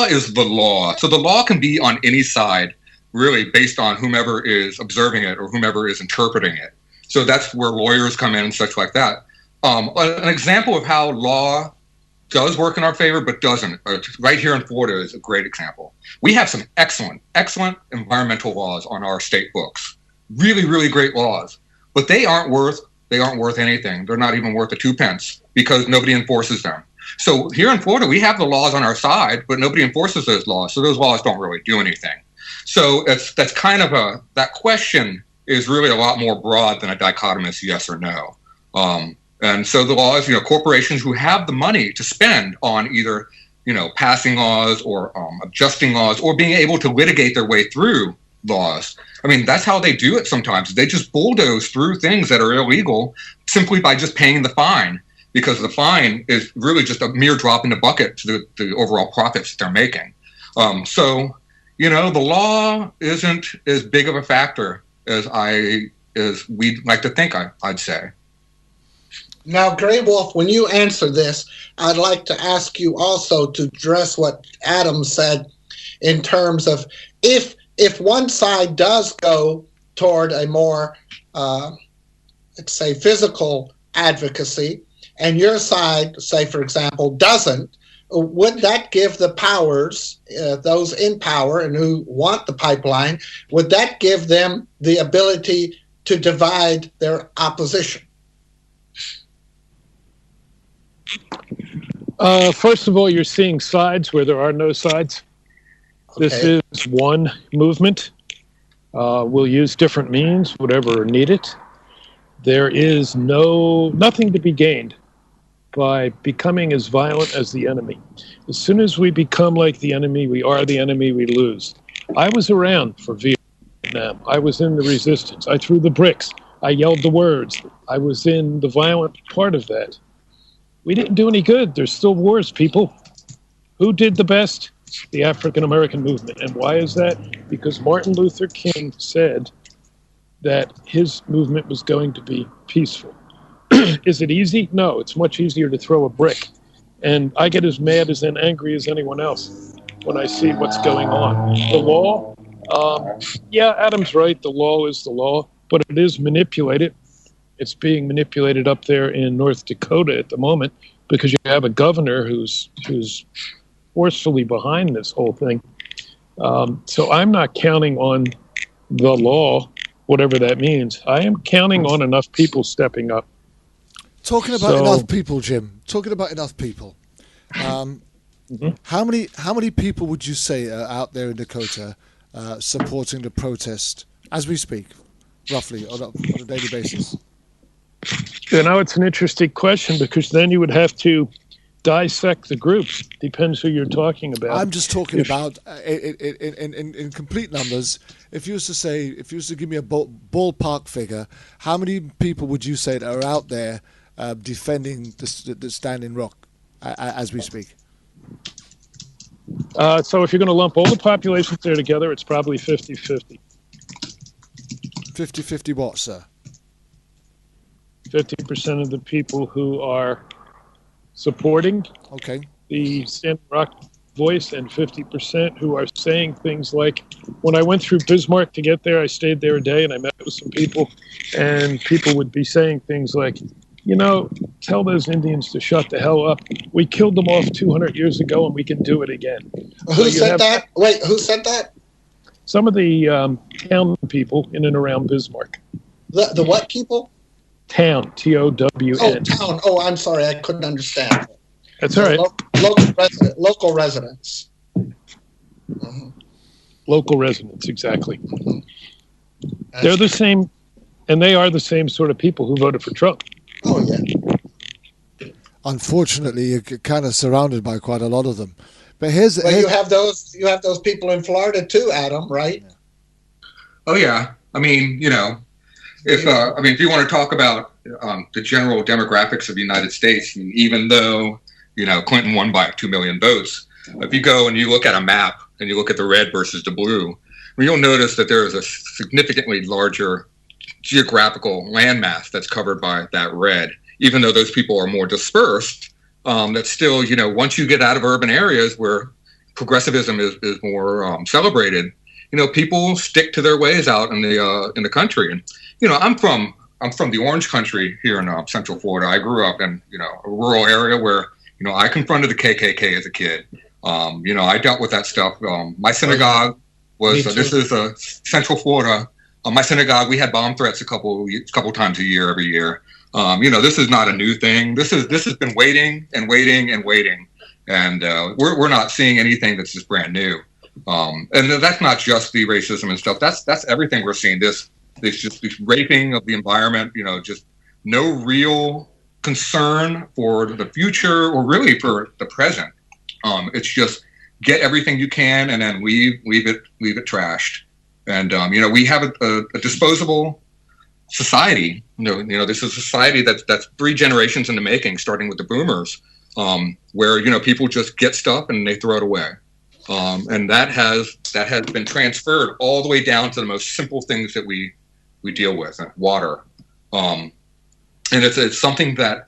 is the law. So the law can be on any side, really, based on whomever is observing it or whomever is interpreting it. So that's where lawyers come in and such like that. An example of how law does work in our favor but doesn't, right here in Florida, is a great example. We have some excellent environmental laws on our state books. Really, really great laws. But they aren't worth anything. They're not even worth a 2 cents because nobody enforces them. So here in Florida, we have the laws on our side, but nobody enforces those laws. So those laws don't really do anything. So that's kind of that question is really a lot more broad than a dichotomous yes or no. And so the laws, corporations who have the money to spend on either, passing laws or adjusting laws or being able to litigate their way through laws. I mean, that's how they do it sometimes. They just bulldoze through things that are illegal simply by just paying the fine, because the fine is really just a mere drop in the bucket to the overall profits that they're making. So, the law isn't as big of a factor as we'd like to think, I'd say. Now, Grey Wolf, when you answer this, I'd like to ask you also to address what Adam said in terms of if one side does go toward a more, let's say, physical advocacy, and your side, say, for example, doesn't, would that give the powers, those in power and who want the pipeline, would that give them the ability to divide their opposition? First of all, you're seeing sides where there are no sides. Okay. This is one movement. We'll use different means, whatever are needed. There is nothing to be gained by becoming as violent as the enemy. As soon as we become like the enemy, we are the enemy, we lose. I was around for Vietnam. I was in the resistance. I threw the bricks. I yelled the words. I was in the violent part of that. We didn't do any good. There's still wars, people. Who did the best? The African American movement. And why is that? Because Martin Luther King said that his movement was going to be peaceful. Is it easy? No, it's much easier to throw a brick. And I get as mad and angry as anyone else when I see what's going on. The law, Adam's right. The law is the law, but it is manipulated. It's being manipulated up there in North Dakota at the moment because you have a governor who's forcefully behind this whole thing. So I'm not counting on the law, whatever that means. I am counting on enough people stepping up. Talking about enough people, Jim. Talking about enough people. How many people would you say are out there in Dakota supporting the protest as we speak, roughly on a daily basis? It's an interesting question because then you would have to dissect the groups. Depends who you're talking about. I'm just talking about in complete numbers. If you was to give me a ballpark figure, how many people would you say that are out there defending the Standing Rock as we speak? So if you're going to lump all the populations there together, it's probably 50-50. 50-50 what, sir? 50% of the people who are supporting the Standing Rock voice and 50% who are saying things like, when I went through Bismarck to get there, I stayed there a day and I met with some people, and people would be saying things like, tell those Indians to shut the hell up. We killed them off 200 years ago and we can do it again. Who said that? Wait, who said that? Some of the town people in and around Bismarck. The what people? Town, T-O-W-N. Oh, town. Oh, I'm sorry. I couldn't understand. That's all right. Local residents. Mm-hmm. Local residents, exactly. Mm-hmm. They're the same, and they are the same sort of people who voted for Trump. Oh, yeah. Unfortunately, you're kind of surrounded by quite a lot of them But here's you have those people in Florida too, Adam, right? Oh yeah. I mean, if you want to talk about the general demographics of the United States, I mean, even though Clinton won by 2 million votes, if you go and you look at a map and you look at the red versus the blue, you'll notice that there is a significantly larger geographical landmass that's covered by that red. Even though those people are more dispersed, that's still, once you get out of urban areas where progressivism is more celebrated, people stick to their ways out in the country. And I'm from the Orange Country here in Central Florida. I grew up in a rural area where I confronted the KKK as a kid. I dealt with that stuff. My synagogue was this is Central Florida. My synagogue, we had bomb threats a couple times a year, every year. This is not a new thing. This has been waiting and waiting and waiting, and we're not seeing anything that's just brand new. And that's not just the racism and stuff. That's everything we're seeing. This raping of the environment. Just no real concern for the future or really for the present. It's just get everything you can and then leave it trashed. And we have a disposable society. This is a society that's 3 generations in the making, starting with the boomers, where people just get stuff and they throw it away. And that has been transferred all the way down to the most simple things that we deal with, like water. And it's something that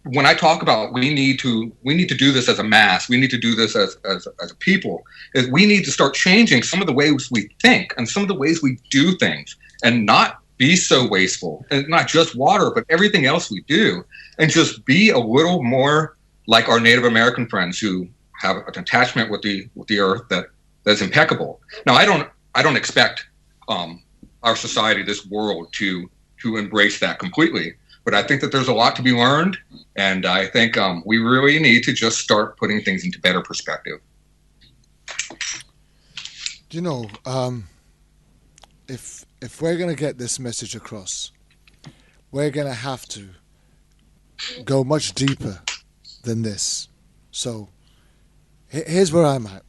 when I talk about we need to do this as a mass, we need to do this as a people, is we need to start changing some of the ways we think and some of the ways we do things and not be so wasteful, and not just water, but everything else we do, and just be a little more like our Native American friends who have an attachment with the earth that's impeccable. Now, I don't expect our society, this world, to embrace that completely. But I think that there's a lot to be learned, and I think we really need to just start putting things into better perspective. If we're going to get this message across, we're going to have to go much deeper than this. So here's where I'm at.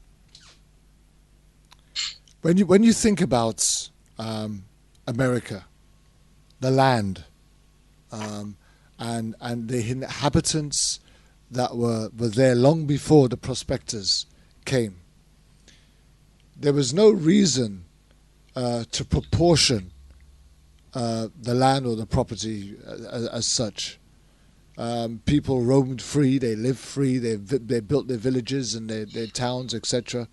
When you think about America, the land, and the inhabitants that were there long before the prospectors came, there was no reason to proportion the land or the property as such. People roamed free, they lived free, they built their villages and their towns, etc.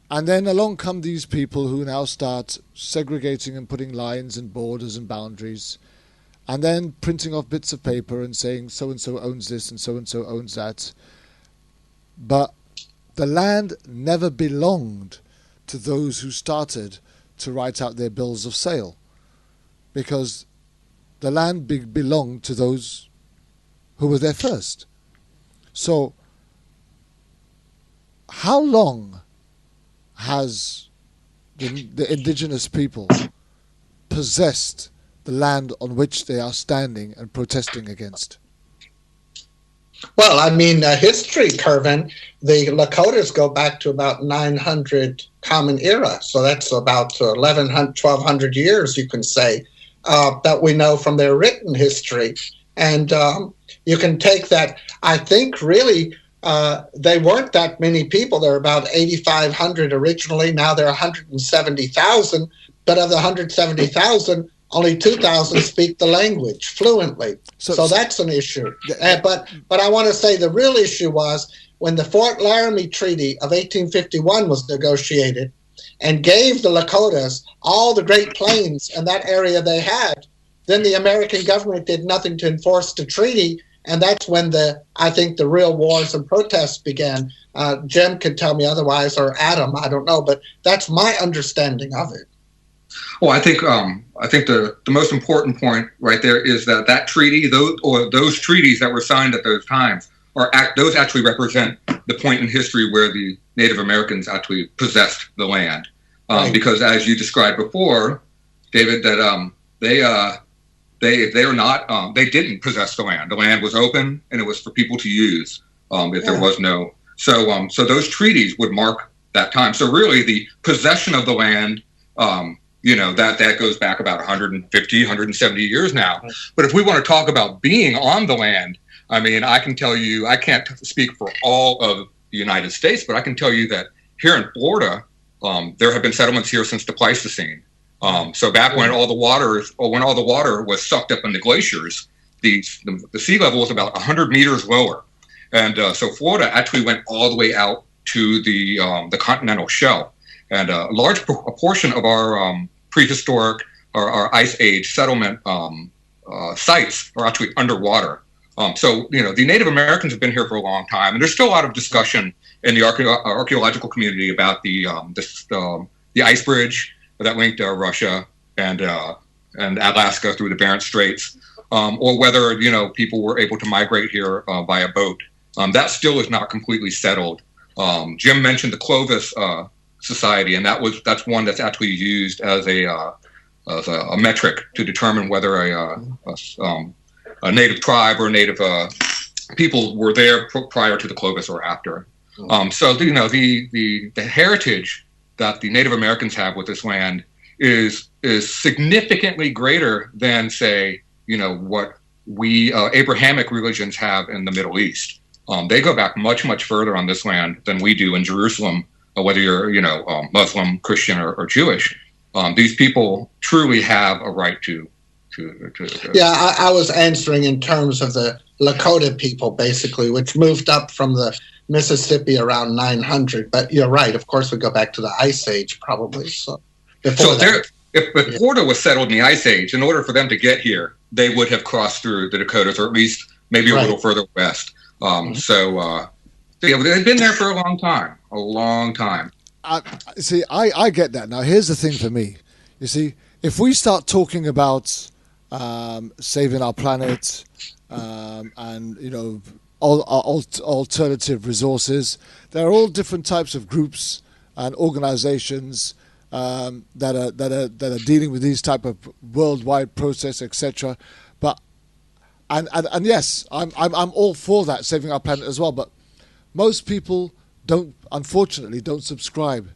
And then along come these people who now start segregating and putting lines and borders and boundaries, and then printing off bits of paper and saying so-and-so owns this and so-and-so owns that. But the land never belonged to those who started to write out their bills of sale, because the land belonged to those who were there first. So how long has the indigenous people possessed the land on which they are standing and protesting against? Well, I mean, history, Kervin, the Lakotas go back to about 900 Common Era. So that's about 1,200 years, you can say, that we know from their written history. And you can take that. I think really they weren't that many people. There were about 8,500 originally. Now there are 170,000. But of the 170,000, only 2,000 speak the language fluently. So that's an issue. But I want to say the real issue was when the Fort Laramie Treaty of 1851 was negotiated and gave the Lakotas all the Great Plains and that area they had, then the American government did nothing to enforce the treaty, and that's when I think the real wars and protests began. Jim could tell me otherwise, or Adam, I don't know, but that's my understanding of it. Well, I think the most important point right there is that treaty, those treaties that were signed at those times, those actually represent the point in history where the Native Americans actually possessed the land. Right. Because as you described before, David, that they didn't possess the land. The land was open and it was for people to use. There was no. So those treaties would mark that time. So really, the possession of the land, that goes back about 150, 170 years now. But if we want to talk about being on the land, I mean, I can tell you, I can't speak for all of the United States, but I can tell you that here in Florida, there have been settlements here since the Pleistocene. So back when all the water was sucked up in the glaciers, the sea level was about 100 meters lower. And so Florida actually went all the way out to the continental shelf. And a large portion of our prehistoric or our Ice Age settlement sites are actually underwater. So the Native Americans have been here for a long time, and there's still a lot of discussion in the archaeological community about the ice bridge that linked Russia and Alaska through the Bering Straits, or whether people were able to migrate here by a boat. That still is not completely settled. Jim mentioned the Clovis Society, and that's one that's actually used as a metric to determine whether a native tribe or native people were there prior to the Clovis or after. So the heritage that the Native Americans have with this land is significantly greater than, say, what we Abrahamic religions have in the Middle East. They go back much, much further on this land than we do in Jerusalem, whether you're, Muslim, Christian, or Jewish. These people truly have a right to. Yeah, I was answering in terms of the Lakota people, basically, which moved up from the Mississippi around 900. But you're right. Of course, we go back to the Ice Age, probably. So if Florida was settled in the Ice Age, in order for them to get here, they would have crossed through the Dakotas, or at least maybe a little further west. So they've been there for a long time. I get that. Now, here's the thing for me. You see, if we start talking about saving our planet and all alternative resources, there are all different types of groups and organizations that are dealing with these type of worldwide process, etc. But and yes, I'm all for that, saving our planet as well. But most people unfortunately don't subscribe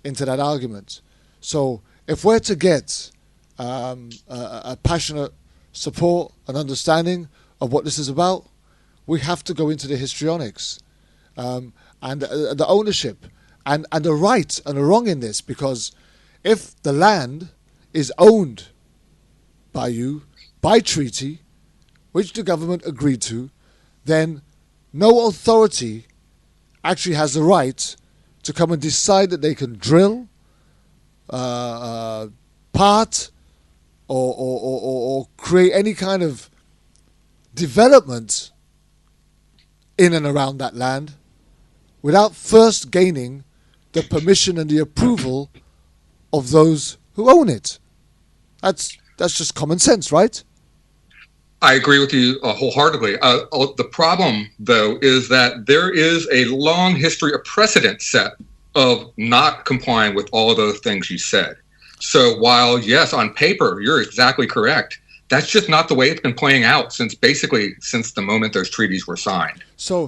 into that argument. So if we're to get a passionate support and understanding of what this is about, we have to go into the histrionics and the ownership and the right and the wrong in this, because if the land is owned by you by treaty, which the government agreed to, then no authority actually has the right to come and decide that they can drill, part, or create any kind of development in and around that land without first gaining the permission and the approval of those who own it. That's just common sense, right? I agree with you wholeheartedly. The problem, though, is that there is a long history of precedent set of not complying with all of those things you said. So while, yes, on paper, you're exactly correct, that's just not the way it's been playing out since the moment those treaties were signed. So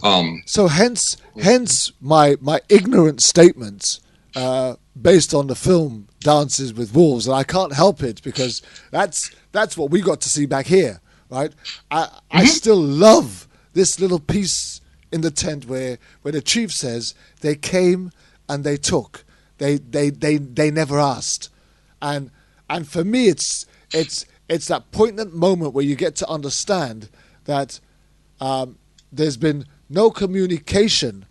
hence my ignorant statements based on the film Dances with Wolves, and I can't help it because that's what we got to see back here. Right, I still love this little piece in the tent where the chief says they came and they took, they never asked, and for me it's that poignant moment where you get to understand that there's been no communication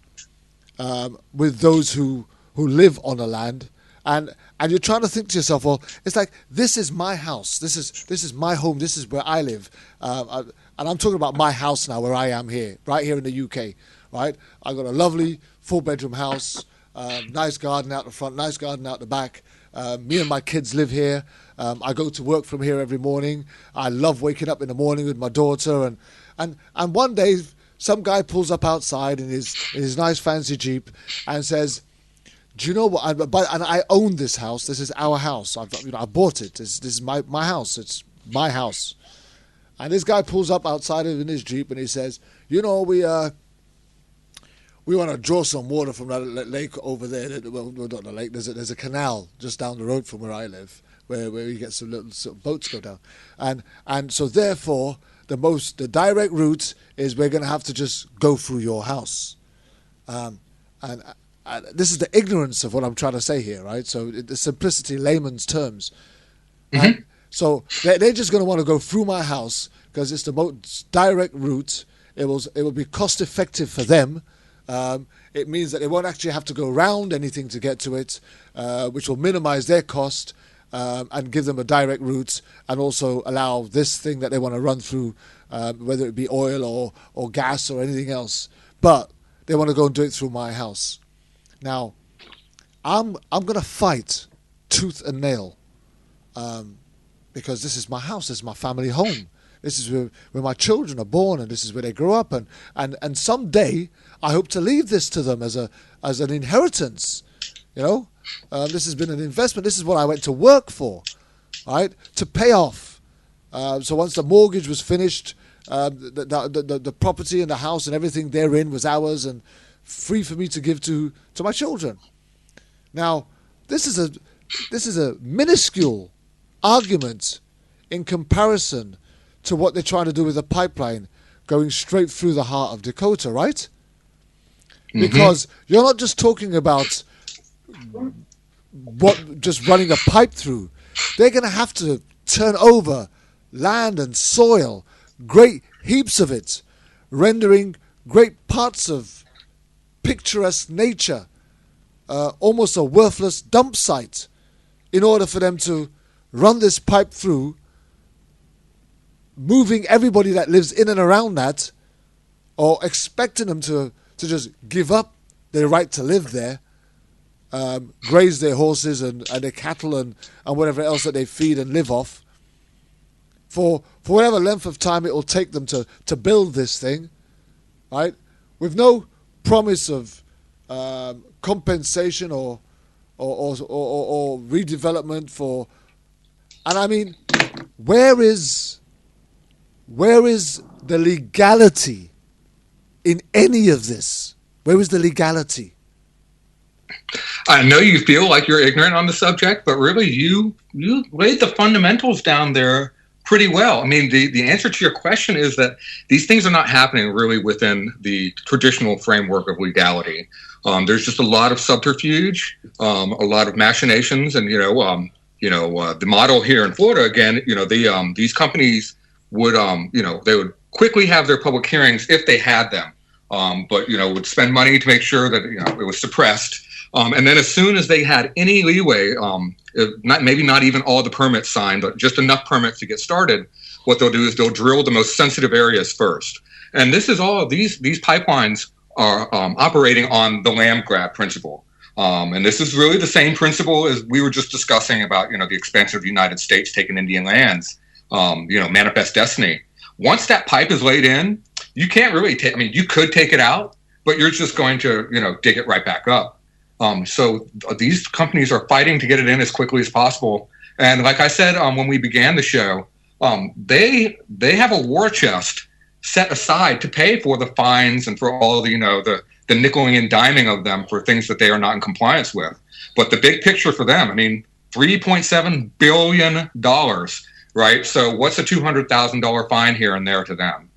with those who live on the land. And you're trying to think to yourself, well, it's like, this is my house, this is my home, this is where I live, and I'm talking about my house now, where I am here, right here in the UK, right? I've got a lovely 4-bedroom house, nice garden out the front, nice garden out the back. Me and my kids live here. I go to work from here every morning. I love waking up in the morning with my daughter, and one day some guy pulls up outside in his nice fancy Jeep and says, do you know what? And I own this house. This is our house. I bought it. This is my house. It's my house. And this guy pulls up outside in his Jeep and he says, we we want to draw some water from that lake over there. Well, not a lake. There's a canal just down the road from where I live, where you get some little sort of boats go down, and so therefore the direct route is we're going to have to just go through your house, and this is the ignorance of what I'm trying to say here, right? So the simplicity, layman's terms. So they're just going to want to go through my house because it's the most direct route. It will be cost effective for them. It means that they won't actually have to go around anything to get to it, which will minimize their cost and give them a direct route, and also allow this thing that they want to run through, whether it be oil or gas or anything else. But they want to go and do it through my house. Now, I'm going to fight tooth and nail, because this is my house, this is my family home. This is where my children are born, and this is where they grow up, and someday I hope to leave this to them as an inheritance. You know, this has been an investment. This is what I went to work for, right? To pay off. So once the mortgage was finished, the property and the house and everything therein was ours and free for me to give to my children. Now, this is a minuscule argument in comparison to what they're trying to do with the pipeline going straight through the heart of Dakota, right? Because you're not just talking about just running a pipe through. They're going to have to turn over land and soil, great heaps of it, rendering great parts of picturesque nature almost a worthless dump site in order for them to run this pipe through, moving everybody that lives in and around that, or expecting them to just give up their right to live there, graze their horses and their cattle and whatever else that they feed and live off, for whatever length of time it will take them to build this thing, right? With no promise of compensation or redevelopment for, and I mean, where is the legality in any of this? Where is the legality? I know you feel like you're ignorant on the subject, but really you laid the fundamentals down there pretty well. I mean, the answer to your question is that these things are not happening really within the traditional framework of legality. There's just a lot of subterfuge, a lot of machinations, and the model here in Florida again. These companies would they would quickly have their public hearings if they had them, but would spend money to make sure that it was suppressed. And then as soon as they had any leeway, maybe not even all the permits signed, but just enough permits to get started, what they'll do is they'll drill the most sensitive areas first. And this is all, these pipelines are operating on the land grab principle. And this is really the same principle as we were just discussing about, the expansion of the United States taking Indian lands, manifest destiny. Once that pipe is laid in, you can't really you could take it out, but you're just going to, dig it right back up. So these companies are fighting to get it in as quickly as possible. And like I said, when we began the show, they have a war chest set aside to pay for the fines and for all the nickeling and diming of them for things that they are not in compliance with. But the big picture for them, $3.7 billion, right? So what's a $200,000 fine here and there to them?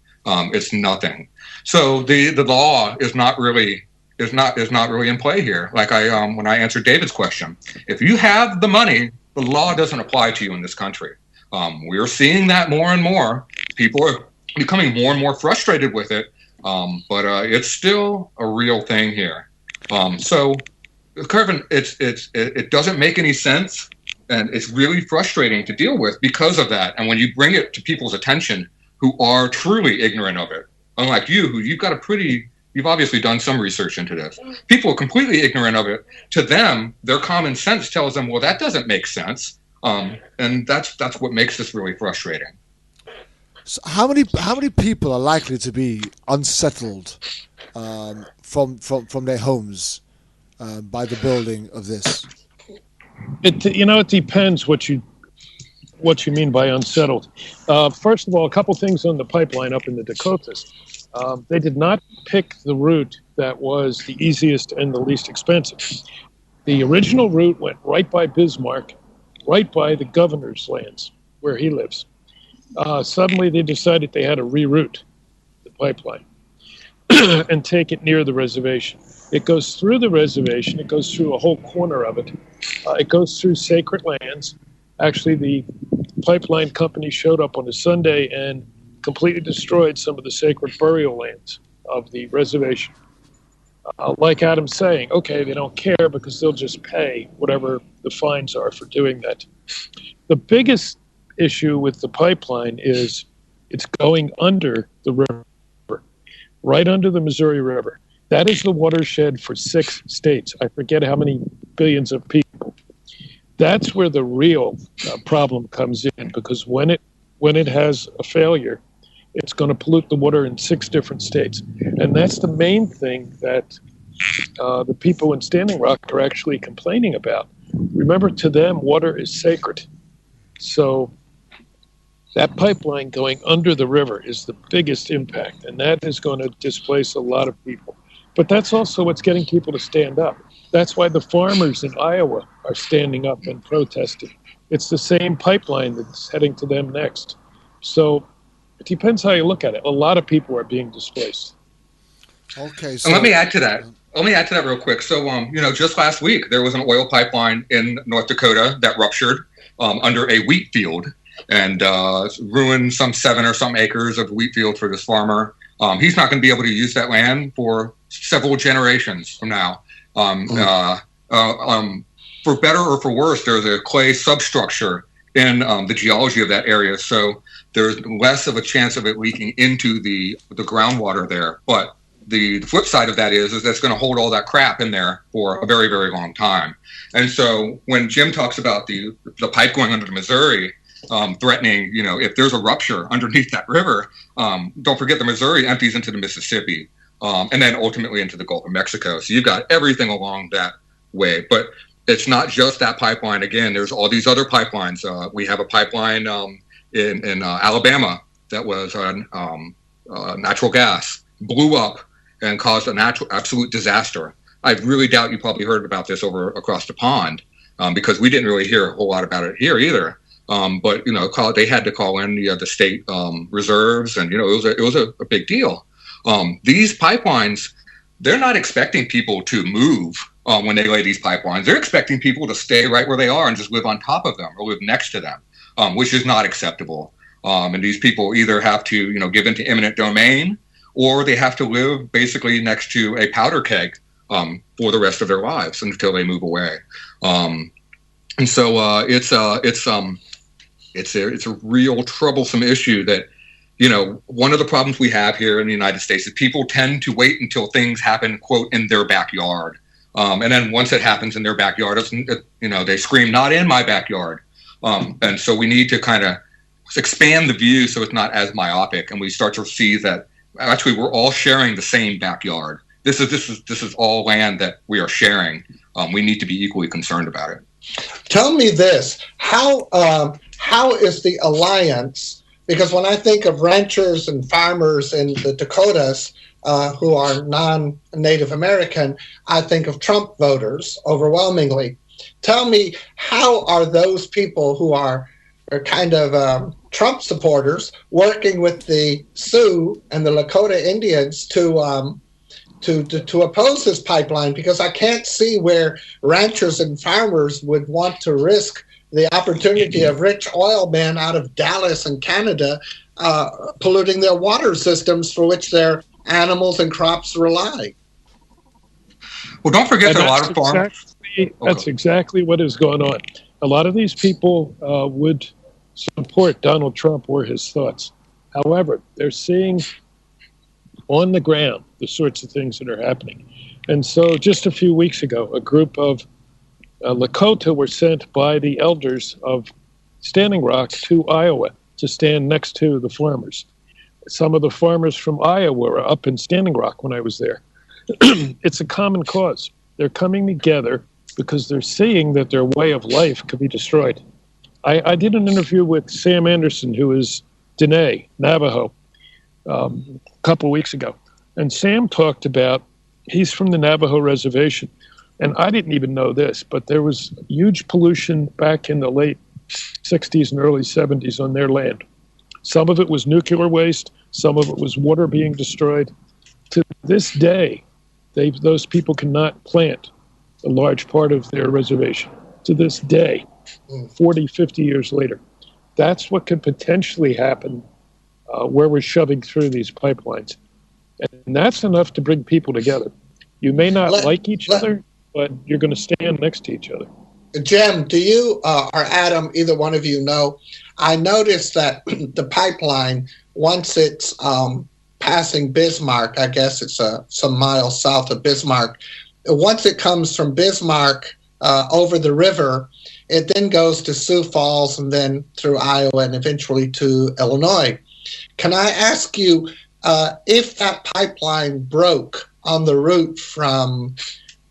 It's nothing. So the law is not really in play here. Like when I answered David's question, if you have the money, the law doesn't apply to you in this country. We're seeing that more and more. People are becoming more and more frustrated with it, but it's still a real thing here. So, Kervin, it doesn't make any sense, and it's really frustrating to deal with because of that. And when you bring it to people's attention who are truly ignorant of it, unlike you, who you've obviously done some research into this. People are completely ignorant of it. To them, their common sense tells them, well, that doesn't make sense. And that's what makes this really frustrating. So how many people are likely to be unsettled from their homes by the building of this? It depends what you mean by unsettled. First of all, a couple things on the pipeline up in the Dakotas. They did not pick the route that was the easiest and the least expensive. The original route went right by Bismarck, right by the governor's lands where he lives. Suddenly they decided they had to reroute the pipeline and take it near the reservation. It goes through the reservation. It goes through a whole corner of it. It goes through sacred lands. Actually, the pipeline company showed up on a Sunday and completely destroyed some of the sacred burial lands of the reservation. Like Adam's saying, okay, they don't care because they'll just pay whatever the fines are for doing that. The biggest issue with the pipeline is it's going under the river, right under the Missouri River. That is the watershed for 6 states. I forget how many billions of people. That's where the real problem comes in, because when it has a failure, it's going to pollute the water in 6 different states. And that's the main thing that the people in Standing Rock are actually complaining about. Remember, to them, water is sacred. So that pipeline going under the river is the biggest impact, and that is going to displace a lot of people. But that's also what's getting people to stand up. That's why the farmers in Iowa are standing up and protesting. It's the same pipeline that's heading to them next. So it depends how you look at it. A lot of people are being displaced. Okay. So, and let me add to that. Real quick. So, just last week, there was an oil pipeline in North Dakota that ruptured under a wheat field and ruined some 7 or some acres of wheat field for this farmer. He's not going to be able to use that land for several generations from now. For better or for worse, there's a clay substructure in the geology of that area, so there's less of a chance of it leaking into the groundwater there. But the flip side of that is that's going to hold all that crap in there for a very, very long time. And so when Jim talks about the pipe going under the Missouri, threatening, if there's a rupture underneath that river, don't forget the Missouri empties into the Mississippi, and then ultimately into the Gulf of Mexico. So you've got everything along that way. But it's not just that pipeline. Again, there's all these other pipelines. We have a pipeline in Alabama that was natural gas, blew up and caused an absolute disaster. I really doubt you probably heard about this across the pond, because we didn't really hear a whole lot about it here either. But they had to call in the state reserves, and it was a big deal. These pipelines, they're not expecting people to move when they lay these pipelines. They're expecting people to stay right where they are and just live on top of them or live next to them, which is not acceptable. And these people either have to give into eminent domain, or they have to live basically next to a powder keg for the rest of their lives until they move away. And so it's a real troublesome issue that, one of the problems we have here in the United States is people tend to wait until things happen, quote, in their backyard. And then once it happens in their backyard, they scream, not in my backyard. And so we need to kind of expand the view so it's not as myopic, and we start to see that actually we're all sharing the same backyard. This is all land that we are sharing. We need to be equally concerned about it. Tell me this: how is the alliance? Because when I think of ranchers and farmers in the Dakotas who are non-Native American, I think of Trump voters overwhelmingly. Tell me, how are those people who are kind of Trump supporters working with the Sioux and the Lakota Indians to oppose this pipeline? Because I can't see where ranchers and farmers would want to risk the opportunity of rich oil men out of Dallas and Canada polluting their water systems for which their animals and crops rely. Well, don't forget that a lot of farmers... That's exactly what is going on. A lot of these people would support Donald Trump or his thoughts. However, they're seeing on the ground the sorts of things that are happening. And so just a few weeks ago, a group of Lakota were sent by the elders of Standing Rock to Iowa to stand next to the farmers. Some of the farmers from Iowa were up in Standing Rock when I was there. It's a common cause. They're coming together because they're seeing that their way of life could be destroyed. I did an interview with Sam Anderson, who is Dene, Navajo, a couple weeks ago. And Sam talked about He's from the Navajo Reservation. And I didn't even know this, but there was huge pollution back in the late 60s and early 70s on their land. Some of it was nuclear waste. Some of it was water being destroyed. To this day, those people cannot plant a large part of their reservation. To this day, 40, 50 years later. That's what could potentially happen where we're shoving through these pipelines. And that's enough to bring people together. You may not like each other, but you're going to stand next to each other. Jim, do you or Adam, either one of you know, I noticed that the pipeline, once it's passing Bismarck, I guess it's some miles south of Bismarck, once it comes from Bismarck over the river, it then goes to Sioux Falls and then through Iowa and eventually to Illinois. Can I ask you, if that pipeline broke on the route from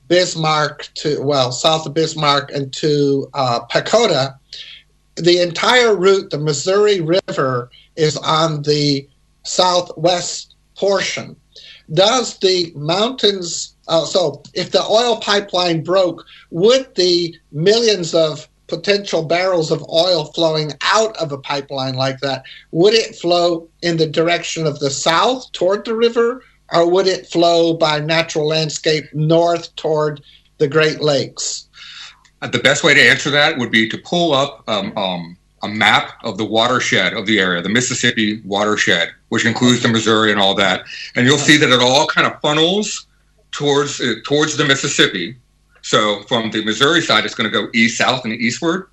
Bismarck to, south of Bismarck and to Pacoda, the entire route, the Missouri River, is on the southwest portion. Does the mountains, so if the oil pipeline broke, would the millions of potential barrels of oil flowing out of a pipeline like that, would it flow in the direction of the south toward the river, or would it flow by natural landscape north toward the Great Lakes? The best way to answer that would be to pull up a map of the watershed of the area, the Mississippi watershed, which includes the Missouri and all that. And you'll see that it all kind of funnels towards the Mississippi. So from the Missouri side, it's going to go east, south, and eastward.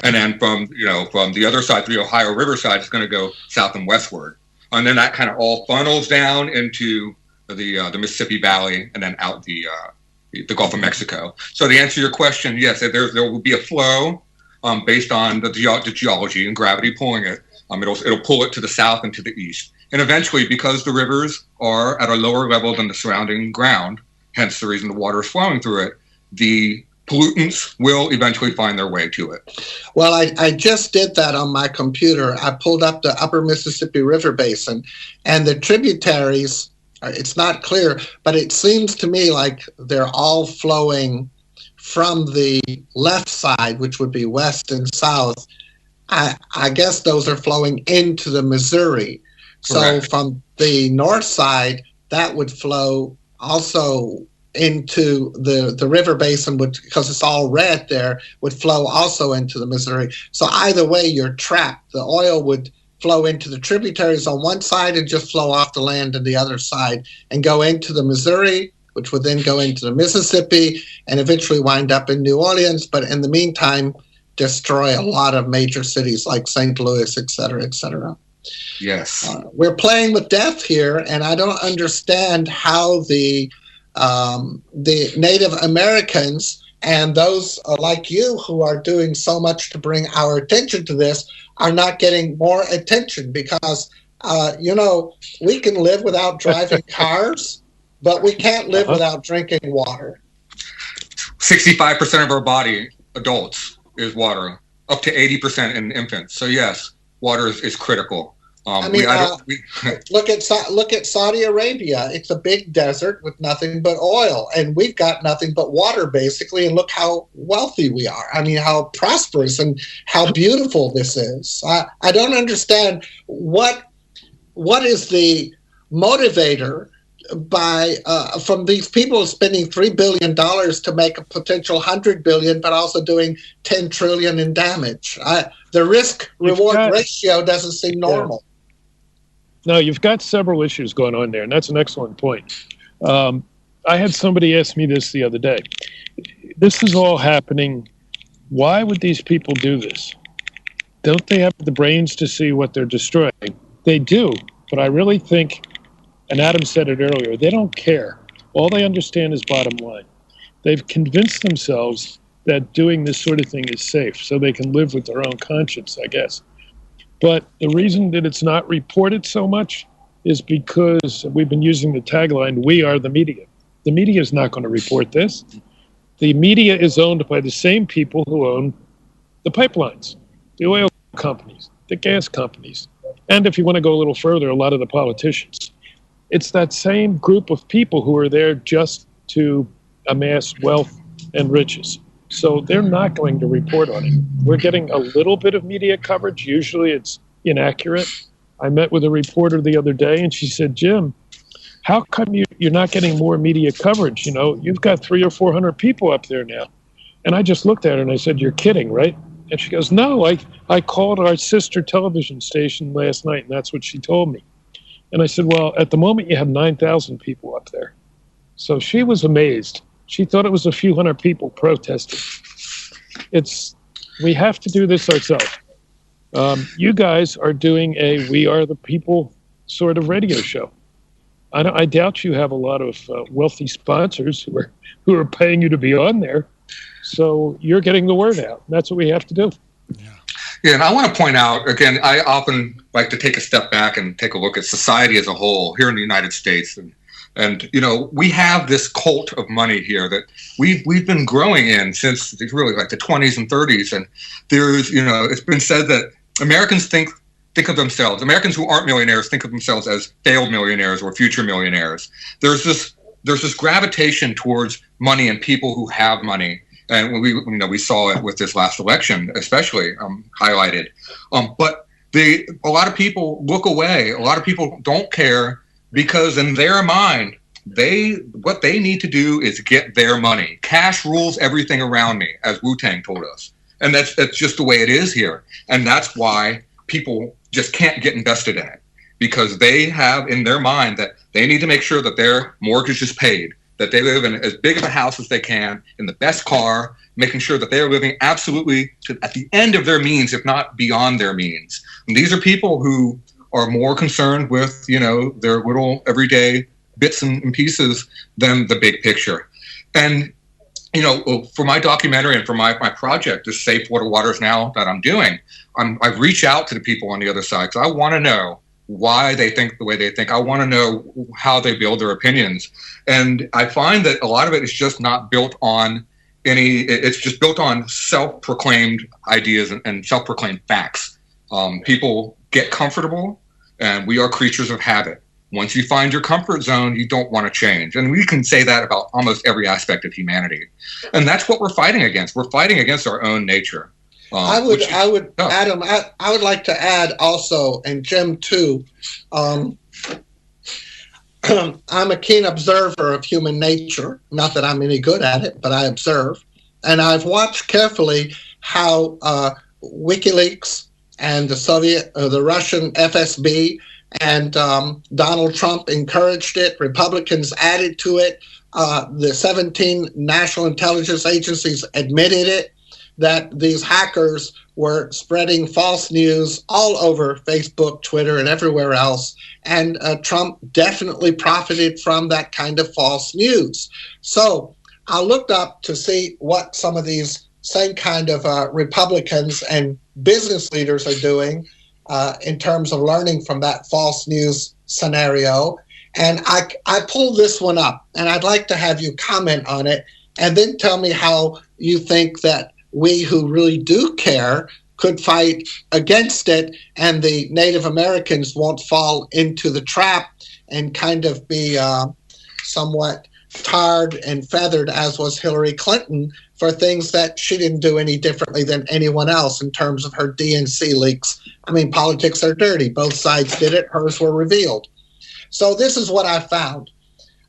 And then from the other side, the Ohio River side, it's going to go south and westward. And then that kind of all funnels down into the Mississippi Valley and then out the Gulf of Mexico. So to answer your question, yes, there will be a flow based on the geology and gravity pulling it. It'll pull it to the south and to the east. And eventually, because the rivers are at a lower level than the surrounding ground, hence the reason the water is flowing through it, the pollutants will eventually find their way to it. Well, I just did that on my computer. I pulled up the upper Mississippi River Basin, and the tributaries, it's not clear, but it seems to me like they're all flowing from the left side, which would be west and south. I guess those are flowing into the Missouri. Correct. So from the north side, that would flow also into the river basin, because it's all red there, would flow also into the Missouri. So either way, you're trapped. The oil would flow into the tributaries on one side and just flow off the land on the other side and go into the Missouri, which would then go into the Mississippi and eventually wind up in New Orleans. But in the meantime, destroy a lot of major cities like St. Louis, et cetera, et cetera. Yes. We're playing with death here, and I don't understand how the Native Americans and those like you who are doing so much to bring our attention to this are not getting more attention, because, we can live without driving cars, but we can't live without drinking water. 65% of our body, adults, is water, up to 80% in infants. So yes, water is critical. Look at Saudi Arabia. It's a big desert with nothing but oil, and we've got nothing but water, basically. And look how wealthy we are. I mean, how prosperous and how beautiful this is. I don't understand what is the motivator from these people spending $3 billion to make a potential $100 billion, but also doing $10 trillion in damage. The risk-reward ratio doesn't seem normal. No, you've got several issues going on there, and that's an excellent point. I had somebody ask me this the other day. This is all happening. Why would these people do this? Don't they have the brains to see what they're destroying? They do, but I really think, and Adam said it earlier, they don't care. All they understand is bottom line. They've convinced themselves that doing this sort of thing is safe, so they can live with their own conscience, I guess. But the reason that it's not reported so much is because we've been using the tagline, "We are the media." The media is not going to report this. The media is owned by the same people who own the pipelines, the oil companies, the gas companies, and if you want to go a little further, a lot of the politicians. it's that same group of people who are there just to amass wealth and riches. So they're not going to report on it. We're getting a little bit of media coverage. Usually it's inaccurate. I met with a reporter the other day, and she said, Jim, how come you're not getting more media coverage? You know, you've got 300 or 400 people up there now. And I just looked at her and I said, you're kidding, right? And she goes, no, I called our sister television station last night, and that's what she told me. And I said, well, at the moment you have 9,000 people up there. So she was amazed. She thought it was a few hundred people protesting. We have to do this ourselves. You guys are doing a We Are the People sort of radio show. I doubt you have a lot of wealthy sponsors who are paying you to be on there. So you're getting the word out. That's what we have to do. Yeah, and I want to point out, again, I often like to take a step back and take a look at society as a whole here in the United States. And you know, we have this cult of money here that we've been growing in since really like the 20s and 30s. And there's, you know, it's been said that Americans think of themselves, Americans who aren't millionaires think of themselves as failed millionaires or future millionaires. There's this gravitation towards money and people who have money. And we saw it with this last election, especially highlighted. But a lot of people look away. A lot of people don't care because in their mind, what they need to do is get their money. Cash rules everything around me, as Wu-Tang told us. And that's just the way it is here. And that's why people just can't get invested in it, because they have in their mind that they need to make sure that their mortgage is paid, that they live in as big of a house as they can, in the best car, making sure that they're living absolutely at the end of their means, if not beyond their means. And these are people who are more concerned with, you know, their little everyday bits and pieces than the big picture. And, you know, for my documentary and for my project, this Safe Water Waters Now that I'm doing, I've reached out to the people on the other side. So I want to know why they think the way they think. I want to know how they build their opinions. And I find that a lot of it is just not built on it's just built on self-proclaimed ideas and self-proclaimed facts. People get comfortable, and we are creatures of habit. Once you find your comfort zone, you don't want to change. And we can say that about almost every aspect of humanity. And that's what we're fighting against. We're fighting against our own nature. Adam, I would like to add also, and Jim too, I'm a keen observer of human nature. Not that I'm any good at it, but I observe. And I've watched carefully how WikiLeaks and the Russian FSB and Donald Trump encouraged it. Republicans added to it. The 17 national intelligence agencies admitted it, that these hackers were spreading false news all over Facebook, Twitter, and everywhere else. And Trump definitely profited from that kind of false news. So I looked up to see what some of these same kind of Republicans and business leaders are doing in terms of learning from that false news scenario. And I pulled this one up, and I'd like to have you comment on it and then tell me how you think that we who really do care could fight against it, and the Native Americans won't fall into the trap and kind of be somewhat tarred and feathered, as was Hillary Clinton, for things that she didn't do any differently than anyone else in terms of her DNC leaks. I mean, politics are dirty. Both sides did it. Hers were revealed. So this is what I found.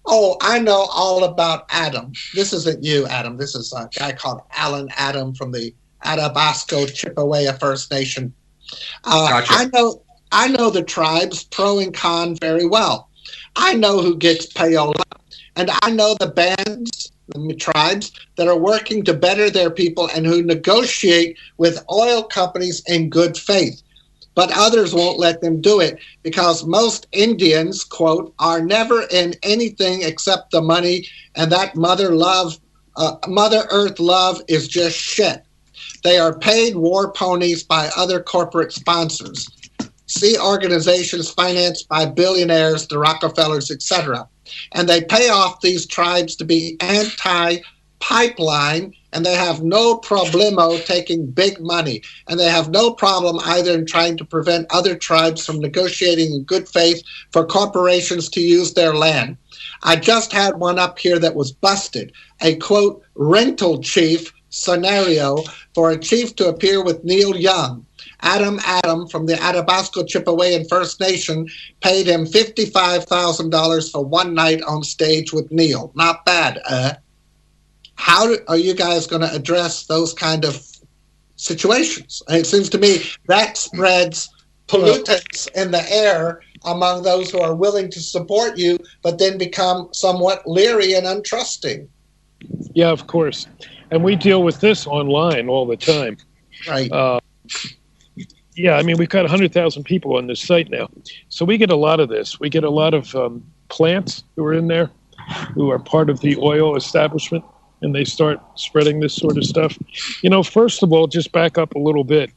Oh, I know all about Adam. This isn't you, Adam. This is a guy called Alan Adam from the Athabasco Chippewa First Nation. Gotcha. I know the tribes, pro and con, very well. I know who gets payola, and I know the bands, the tribes that are working to better their people and who negotiate with oil companies in good faith. But others won't let them do it because most Indians, quote, are never in anything except the money, and that Mother Earth love is just shit. They are paid war ponies by other corporate sponsors. See organizations financed by billionaires, the Rockefellers, etc. And they pay off these tribes to be pipeline, and they have no problemo taking big money. And they have no problem either in trying to prevent other tribes from negotiating in good faith for corporations to use their land. I just had one up here that was busted, a, quote, rental chief scenario for a chief to appear with Neil Young. Adam from the Athabasca Chippewayan First Nation paid him $55,000 for one night on stage with Neil. Not bad, How are you guys going to address those kind of situations? And it seems to me that spreads pollutants in the air among those who are willing to support you, but then become somewhat leery and untrusting. Yeah, of course. And we deal with this online all the time. Right. Yeah, I mean, we've got 100,000 people on this site now. So we get a lot of this. We get a lot of plants who are in there, who are part of the oil establishment, and they start spreading this sort of stuff. You know, first of all, just back up a little bit.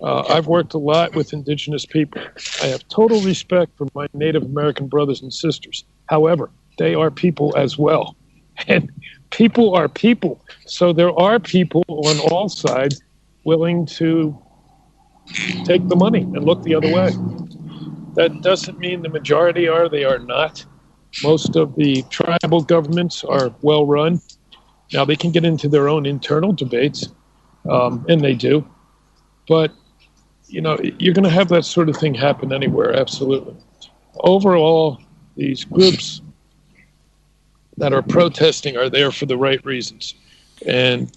I've worked a lot with indigenous people. I have total respect for my Native American brothers and sisters. However, they are people as well. And people are people. So there are people on all sides willing to take the money and look the other way. That doesn't mean the majority are. They are not. Most of the tribal governments are well run. Now, they can get into their own internal debates, and they do. But, you know, you're going to have that sort of thing happen anywhere, absolutely. Overall, these groups that are protesting are there for the right reasons. And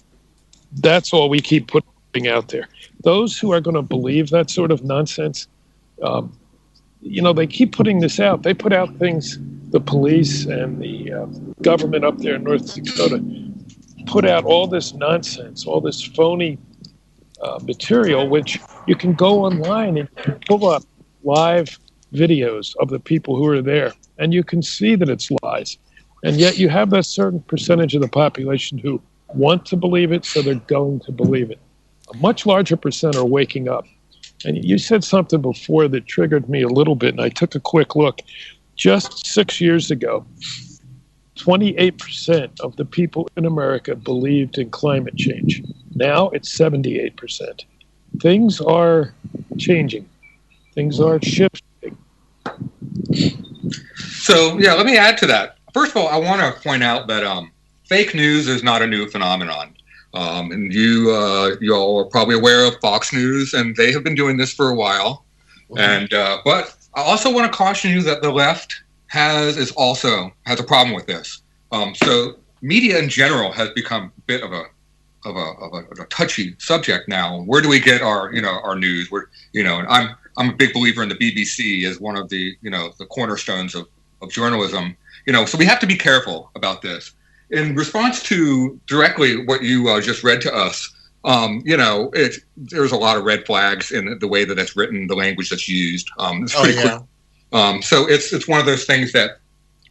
that's all we keep putting out there. Those who are going to believe that sort of nonsense, you know, they keep putting this out. They put out things, the police and the government up there in North Dakota put out all this nonsense, all this phony material, which you can go online and pull up live videos of the people who are there, and you can see that it's lies. And yet you have that certain percentage of the population who want to believe it, so they're going to believe it. A much larger percent are waking up. And you said something before that triggered me a little bit, and I took a quick look. Just 6 years ago, 28% of the people in America believed in climate change. Now it's 78%. Things are changing. Things are shifting. So, yeah, let me add to that. First of all, I want to point out that fake news is not a new phenomenon. And you all are probably aware of Fox News, and they have been doing this for a while. And but I also want to caution you that the left has a problem with this. So media in general has become a bit of a touchy subject now. Where do we get our news? And I'm a big believer in the BBC as one of the the cornerstones of journalism. So we have to be careful about this. In response to directly what you just read to us, there's a lot of red flags in the way that it's written, the language that's used. It's pretty quick. So it's one of those things that,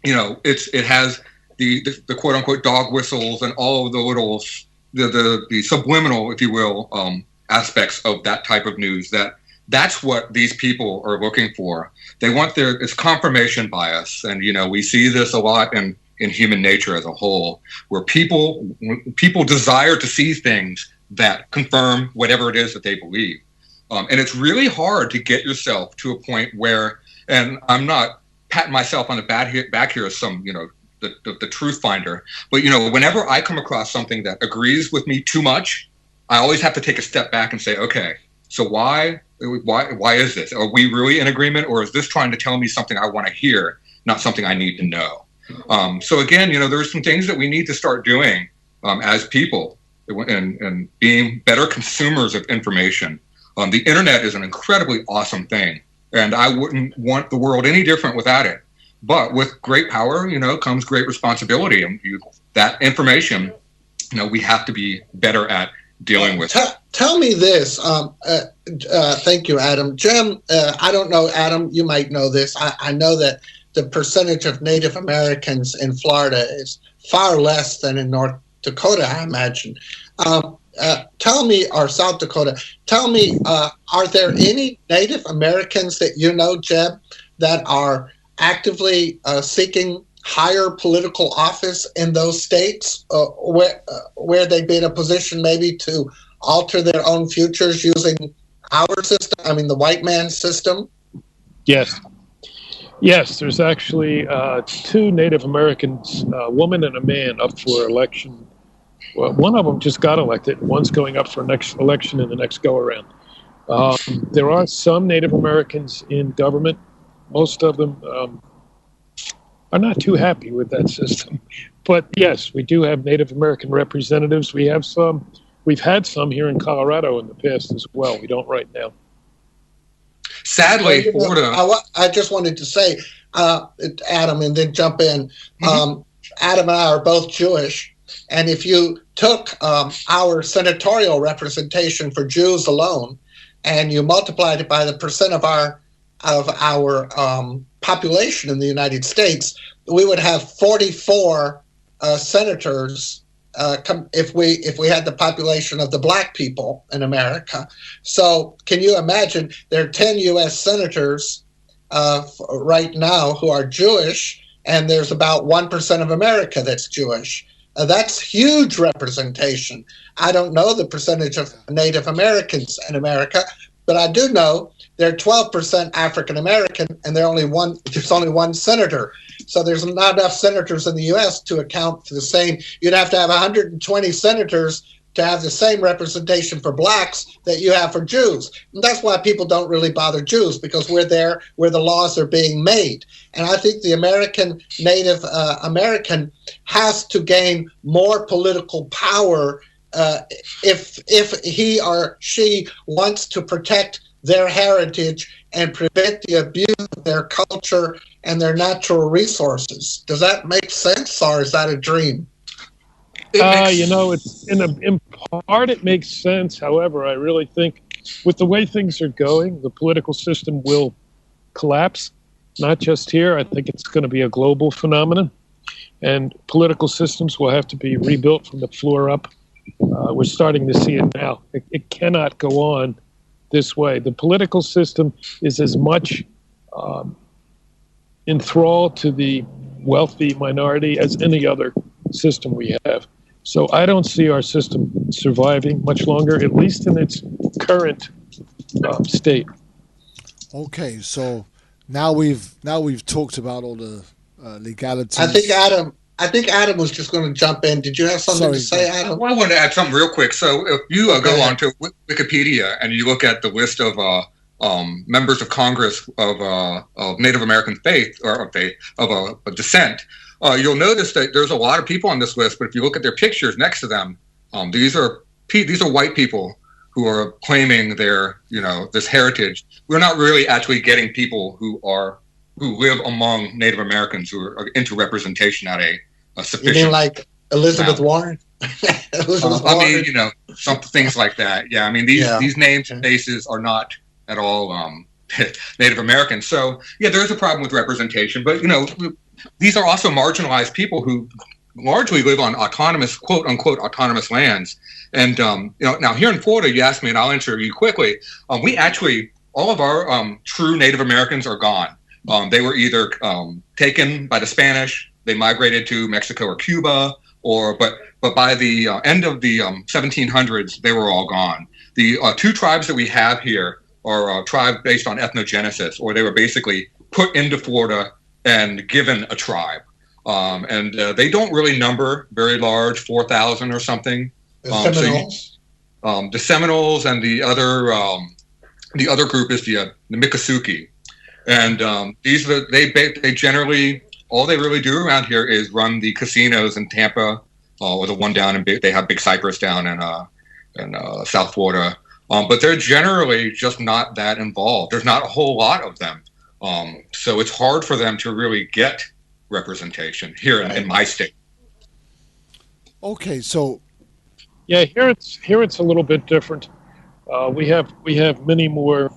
it has the quote unquote dog whistles and all of the little, the subliminal, if you will, aspects of that type of news. That's what these people are looking for. They want it's confirmation bias. And, we see this a lot in human nature as a whole, where people desire to see things that confirm whatever it is that they believe. And it's really hard to get yourself to a point where, and I'm not patting myself on the back here as some, the truth finder, but, whenever I come across something that agrees with me too much, I always have to take a step back and say, okay, so why is this? Are we really in agreement, or is this trying to tell me something I want to hear, not something I need to know? So again, there's some things that we need to start doing as people and being better consumers of information. The internet is an incredibly awesome thing, and I wouldn't want the world any different without it. But with great power, comes great responsibility, and that information, we have to be better at dealing with. Tell me this. Thank you, Adam. Jim, I don't know, Adam, you might know this. I know that the percentage of Native Americans in Florida is far less than in North Dakota, I imagine. Tell me, or South Dakota, tell me, are there any Native Americans that you know, Jeb, that are actively seeking higher political office in those states where they'd be in a position maybe to alter their own futures using our system, I mean the white man's system? Yes. Yes, there's actually two Native Americans, a woman and a man, up for election. Well, one of them just got elected. One's going up for next election in the next go-around. There are some Native Americans in government. Most of them are not too happy with that system. But yes, we do have Native American representatives. We have some. We've had some here in Colorado in the past as well. We don't right now. Sadly, Florida. I just wanted to say, Adam, and then jump in. Adam and I are both Jewish, and if you took our senatorial representation for Jews alone, and you multiplied it by the percent of our population in the United States, we would have 44 senators. If we had the population of the black people in America. So can you imagine there are 10 U.S. senators right now who are Jewish, and there's about 1% of America that's Jewish. That's huge representation. I don't know the percentage of Native Americans in America, but I do know they're 12% African American, and there's only one senator. So there's not enough senators in the U.S. to account for the same. You'd have to have 120 senators to have the same representation for blacks that you have for Jews. And that's why people don't really bother Jews, because we're there where the laws are being made. And I think the Native American has to gain more political power if he or she wants to protect their heritage and prevent the abuse of their culture and their natural resources. Does that make sense, or is that a dream? It's in part it makes sense. However, I really think with the way things are going, the political system will collapse. Not just here. I think it's going to be a global phenomenon, and political systems will have to be rebuilt from the floor up. We're starting to see it now. It cannot go on this way. The political system is as much enthralled to the wealthy minority as any other system we have. So I don't see our system surviving much longer, at least in its current state. Okay, so now we've talked about all the legalities. I think Adam was just going to jump in. Did you have something to say, Adam? Well, I wanted to add something real quick. So if you go onto Wikipedia and you look at the list of members of Congress of Native American faith or of descent, you'll notice that there's a lot of people on this list. But if you look at their pictures next to them, these are white people who are claiming their this heritage. We're not really actually getting people who live among Native Americans who are into representation at a sufficient. You mean like Elizabeth Warren? I mean, some things like that. Yeah, I mean these names and faces are not at all Native American. So yeah, there is a problem with representation. But these are also marginalized people who largely live on autonomous, quote unquote, autonomous lands. And now here in Florida, you asked me, and I'll answer you quickly. We actually all of our true Native Americans are gone. They were either taken by the Spanish, they migrated to Mexico or Cuba, but by the end of the 1700s, they were all gone. The two tribes that we have here are tribes based on ethnogenesis, or they were basically put into Florida and given a tribe. And they don't really number very large, 4,000 or something. The Seminoles? The Seminoles, and the other group is the Miccosukee. And these are they generally, all they really do around here is run the casinos in Tampa, or the one down they have Big Cypress down in South Florida. But they're generally just not that involved. There's not a whole lot of them. So it's hard for them to really get representation here in my state. Okay, so yeah, here it's a little bit different. We have many more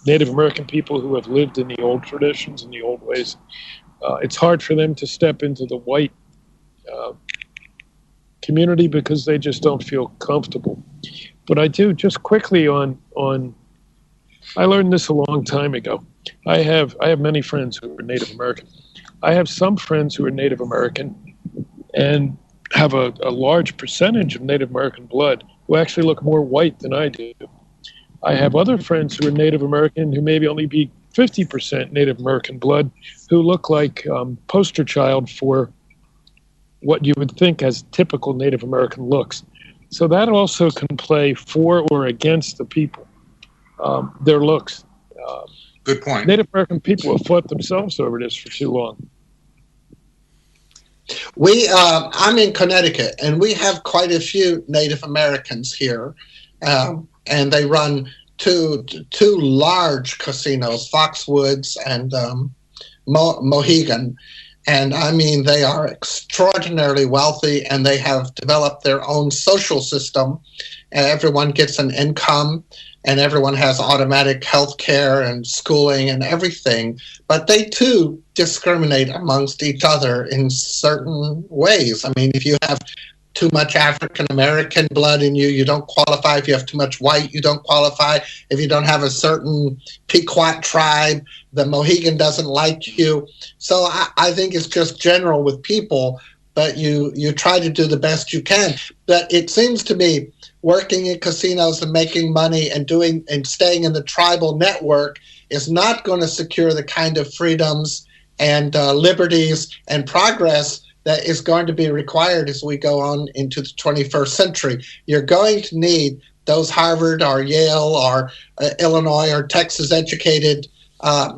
Native American people who have lived in the old traditions and the old ways. It's hard for them to step into the white community because they just don't feel comfortable. But I do, just quickly on I learned this a long time ago. I have many friends who are Native American. I have some friends who are Native American and have a large percentage of Native American blood who actually look more white than I do. I have other friends who are Native American who maybe only be 50% Native American blood who look like poster child for what you would think as typical Native American looks. So that also can play for or against the people, their looks. Good point. Native American people have fought themselves over this for too long. I'm in Connecticut, and we have quite a few Native Americans here, and they run two large casinos, Foxwoods and Mohegan. And I mean, they are extraordinarily wealthy, and they have developed their own social system. And everyone gets an income, and everyone has automatic health care and schooling and everything. But they, too, discriminate amongst each other in certain ways. I mean, if you have too much African-American blood in you, you don't qualify. If you have too much white, you don't qualify. If you don't have a certain Pequot tribe, the Mohegan doesn't like you. So I think it's just general with people, but you try to do the best you can. But it seems to me working in casinos and making money and staying in the tribal network is not going to secure the kind of freedoms and liberties and progress that is going to be required as we go on into the 21st century. You're going to need those Harvard or Yale or Illinois or Texas educated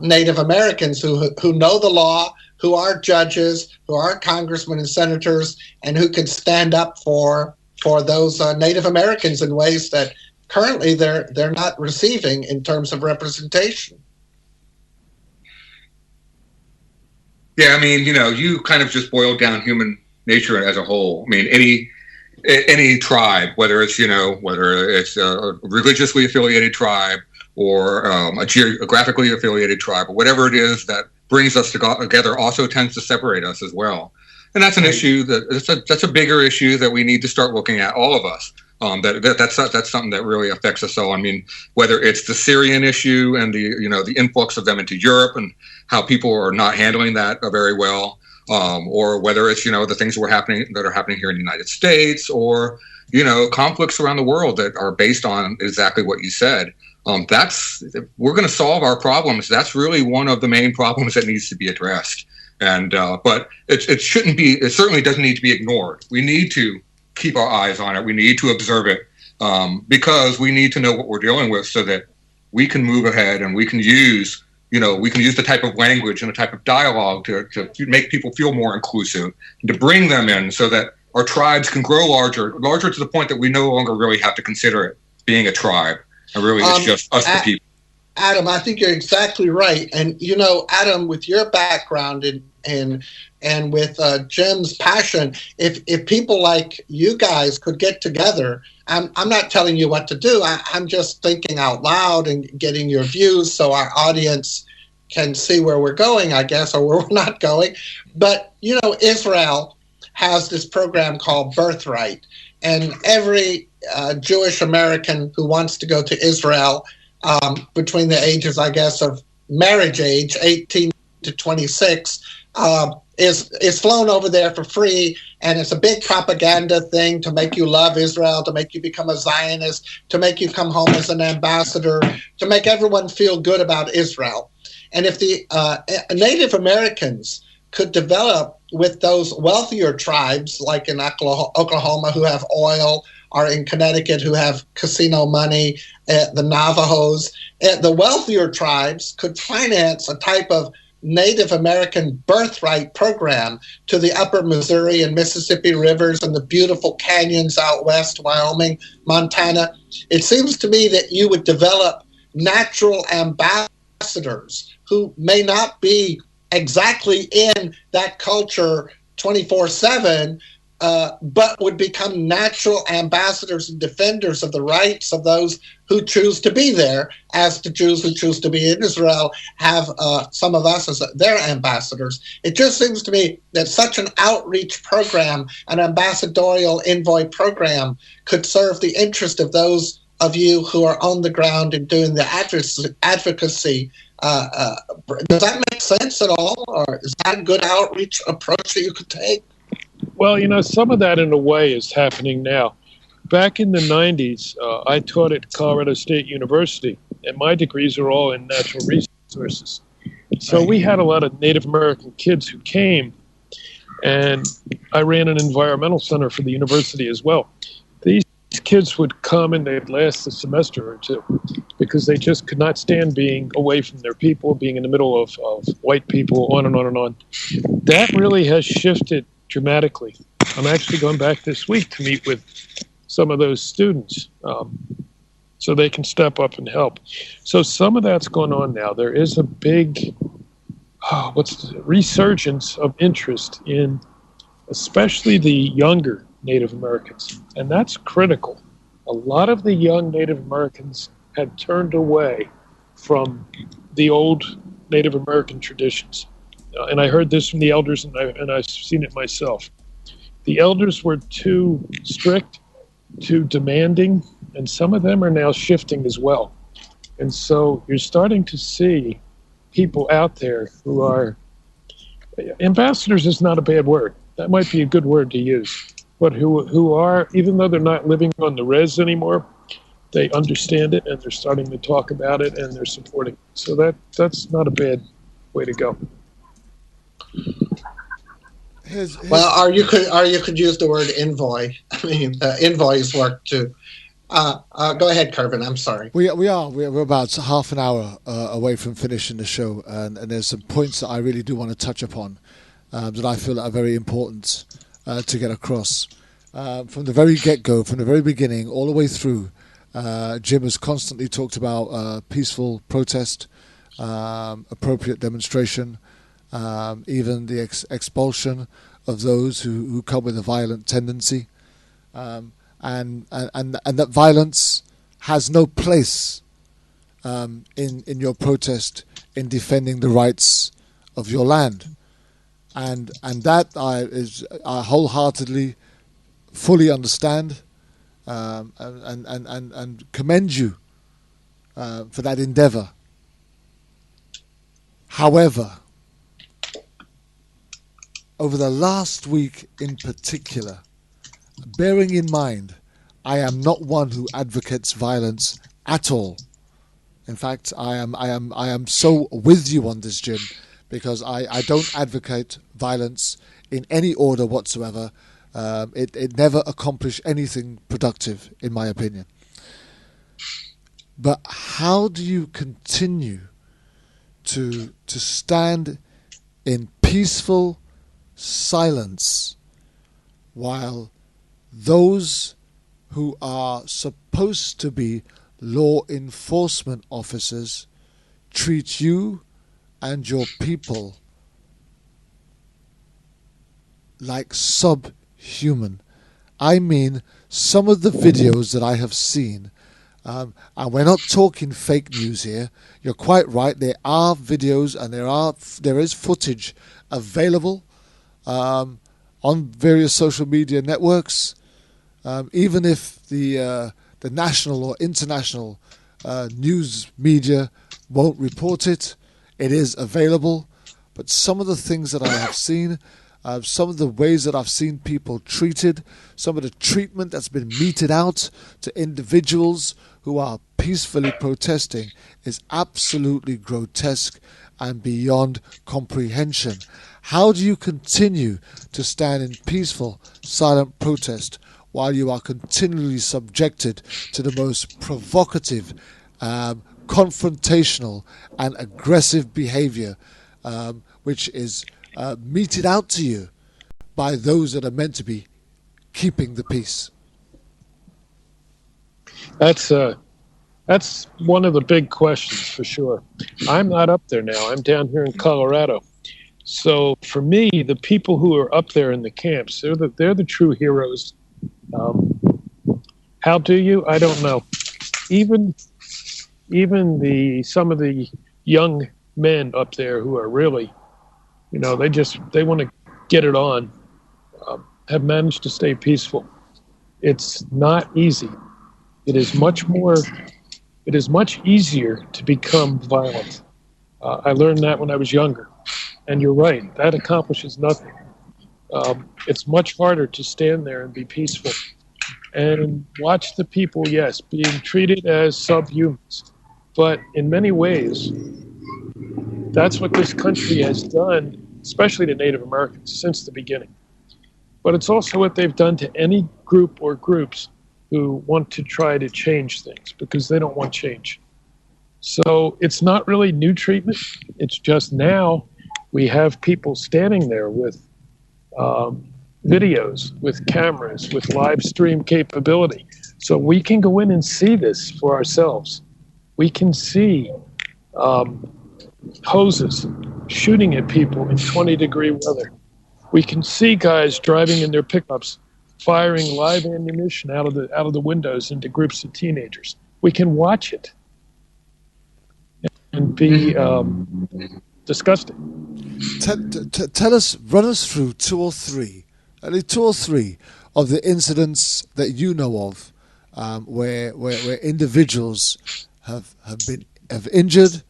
Native Americans who know the law, who are judges, who are congressmen and senators, and who can stand up for those Native Americans in ways that currently they're not receiving in terms of representation. Yeah, I mean, you kind of just boiled down human nature as a whole. I mean, any tribe, whether it's a religiously affiliated tribe or a geographically affiliated tribe, or whatever it is that brings us together, also tends to separate us as well. And that's an issue that's a bigger issue that we need to start looking at, all of us. That's something that really affects us all. I mean, whether it's the Syrian issue and the influx of them into Europe and how people are not handling that very well, or whether it's the things that are happening here in the United States, or conflicts around the world that are based on exactly what you said. We're going to solve our problems. That's really one of the main problems that needs to be addressed. And but it shouldn't be. It certainly doesn't need to be ignored. We need to keep our eyes on it. We need to observe it because we need to know what we're dealing with so that we can move ahead and we can use the type of language and the type of dialogue to make people feel more inclusive, and to bring them in so that our tribes can grow larger to the point that we no longer really have to consider it being a tribe. And really it's just us the people. Adam, I think you're exactly right. And, Adam, with your background and with Jim's passion, if people like you guys could get together, I'm not telling you what to do. I'm just thinking out loud and getting your views so our audience can see where we're going, I guess, or where we're not going. But, Israel has this program called Birthright. And every Jewish American who wants to go to Israel between the ages, I guess, of marriage age, 18 to 26, is flown over there for free, and it's a big propaganda thing to make you love Israel, to make you become a Zionist, to make you come home as an ambassador, to make everyone feel good about Israel. And if the Native Americans could develop with those wealthier tribes, like in Oklahoma who have oil, or in Connecticut who have casino money, the Navajos, the wealthier tribes could finance a type of Native American birthright program to the upper Missouri and Mississippi rivers and the beautiful canyons out west, Wyoming, Montana. It seems to me that you would develop natural ambassadors who may not be exactly in that culture 24/7, but would become natural ambassadors and defenders of the rights of those who choose to be there, as the Jews who choose to be in Israel have some of us as their ambassadors. It just seems to me that such an outreach program, an ambassadorial envoy program, could serve the interest of those of you who are on the ground and doing the advocacy. Does that make sense at all, or is that a good outreach approach that you could take? Well, some of that in a way is happening now. Back in the 90s, I taught at Colorado State University, and my degrees are all in natural resources. So we had a lot of Native American kids who came, and I ran an environmental center for the university as well. These kids would come and they'd last a semester or two because they just could not stand being away from their people, being in the middle of white people, on and on and on. That really has shifted dramatically. I'm actually going back this week to meet with some of those students so they can step up and help. So some of that's going on now. There is a big resurgence of interest in especially the younger Native Americans, and that's critical. A lot of the young Native Americans had turned away from the old Native American traditions. And I heard this from the elders, and I've seen it myself. The elders were too strict, too demanding, and some of them are now shifting as well. And so you're starting to see people out there who are ambassadors is not a bad word. That might be a good word to use. But who are, even though they're not living on the res anymore, they understand it and they're starting to talk about it and they're supporting it. So that's not a bad way to go. Well, you could use the word envoy. I mean, envoys work too. Go ahead, Kervin. I'm sorry. We're about half an hour away from finishing the show, and there's some points that I really do want to touch upon that I feel are very important to get across. From the very get-go, from the very beginning, all the way through, Jim has constantly talked about peaceful protest, appropriate demonstration, even the expulsion of those who come with a violent tendency. And that violence has no place in your protest in defending the rights of your land, and that I wholeheartedly, fully understand, and commend you for that endeavor. However, over the last week in particular, bearing in mind, I am not one who advocates violence at all. In fact, I am so with you on this, Jim, because I don't advocate violence in any order whatsoever. It never accomplished anything productive, in my opinion. But how do you continue to stand in peaceful silence while those who are supposed to be law enforcement officers treat you and your people like subhuman? I mean, some of the videos that I have seen, and we're not talking fake news here. You're quite right. There are videos and there is footage available on various social media networks. Even if the national or international news media won't report it, it is available. But some of the things that I have seen, some of the ways that I've seen people treated, some of the treatment that's been meted out to individuals who are peacefully protesting is absolutely grotesque and beyond comprehension. How do you continue to stand in peaceful, silent protest while you are continually subjected to the most provocative, confrontational and aggressive behavior which is meted out to you by those that are meant to be keeping the peace? That's one of the big questions for sure. I'm not up there now. I'm down here in Colorado. So for me, the people who are up there in the camps, they're the true heroes. How do you? I don't know. Even some of the young men up there who are really, they want to get it on, have managed to stay peaceful. It's not easy. It is much easier to become violent. I learned that when I was younger. And you're right, that accomplishes nothing. It's much harder to stand there and be peaceful and watch the people, yes, being treated as subhumans. But in many ways, that's what this country has done, especially to Native Americans, since the beginning. But it's also what they've done to any group or groups who want to try to change things, because they don't want change. So it's not really new treatment. It's just now we have people standing there with videos, with cameras, with live stream capability. So we can go in and see this for ourselves. We can see hoses shooting at people in 20-degree weather. We can see guys driving in their pickups, firing live ammunition out of the windows into groups of teenagers. We can watch it and be disgusted. Tell us, run us through two or three of the incidents that you know of where individuals have injured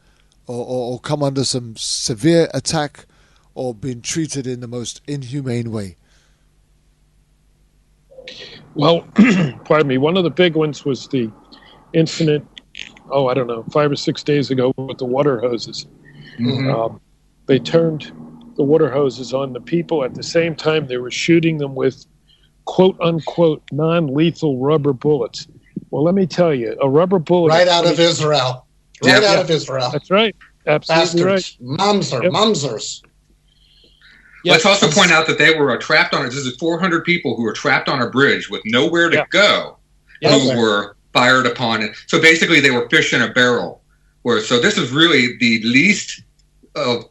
or come under some severe attack or been treated in the most inhumane way. Well, pardon me, one of the big ones was the incident, 5 or 6 days ago with the water hoses. Mm-hmm. They turned the water hoses on the people. At the same time, they were shooting them with quote-unquote non-lethal rubber bullets. Well, let me tell you, a rubber bullet... Right out of Israel. Out of Israel. That's right. Absolutely Bastards. Right. Mumsers. Let's also point out that they were trapped on it. This is 400 people who were trapped on a bridge with nowhere to go, who were fired upon it. So basically, they were fish in a barrel. So this is really the least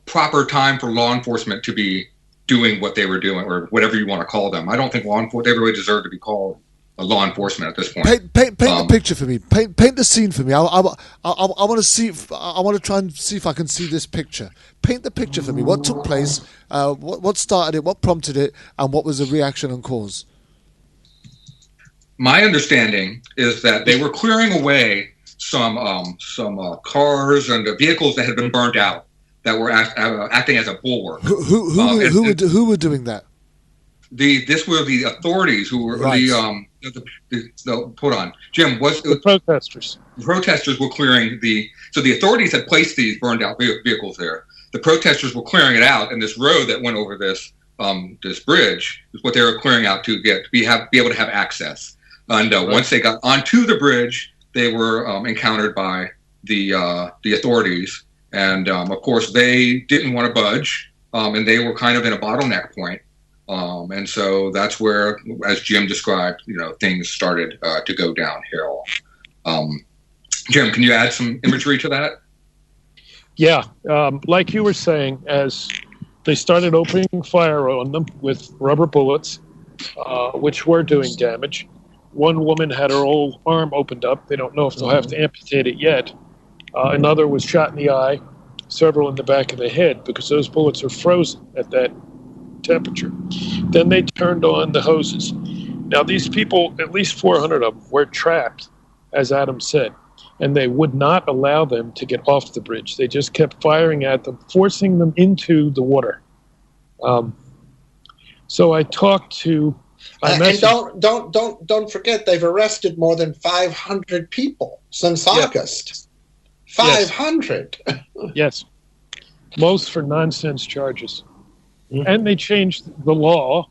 proper time for law enforcement to be doing what they were doing, or whatever you want to call them. I don't think they really deserve to be called law enforcement at this point. Paint the picture for me. Paint the scene for me. I want to see. I want to try and see if I can see this picture. Paint the picture for me. What took place? What started it? What prompted it? And what was the reaction and cause? My understanding is that they were clearing away some cars and vehicles that had been burned out that were acting as a bulwark. Who were doing that? This were the authorities who were hold on, Jim. The protesters? The protesters were clearing so the authorities had placed these burned out vehicles there. The protesters were clearing it out, and this road that went over this bridge is what they were clearing out to be able to have access. And once they got onto the bridge, they were encountered by the authorities, and of course they didn't want to budge, and they were kind of in a bottleneck point. And so that's where, as Jim described, things started to go downhill. Jim, can you add some imagery to that? Yeah, like you were saying, as they started opening fire on them with rubber bullets, which were doing damage. One woman had her whole arm opened up. They don't know if they'll have to amputate it yet. Another was shot in the eye, several in the back of the head, because those bullets are frozen at that temperature. Then they turned on the hoses. Now these people, at least 400 of them, were trapped, as Adam said, and they would not allow them to get off the bridge. They just kept firing at them, forcing them into the water. So I talked to... and don't forget, they've arrested more than 500 people since August. 500. Yes. Most for nonsense charges. And they changed the law.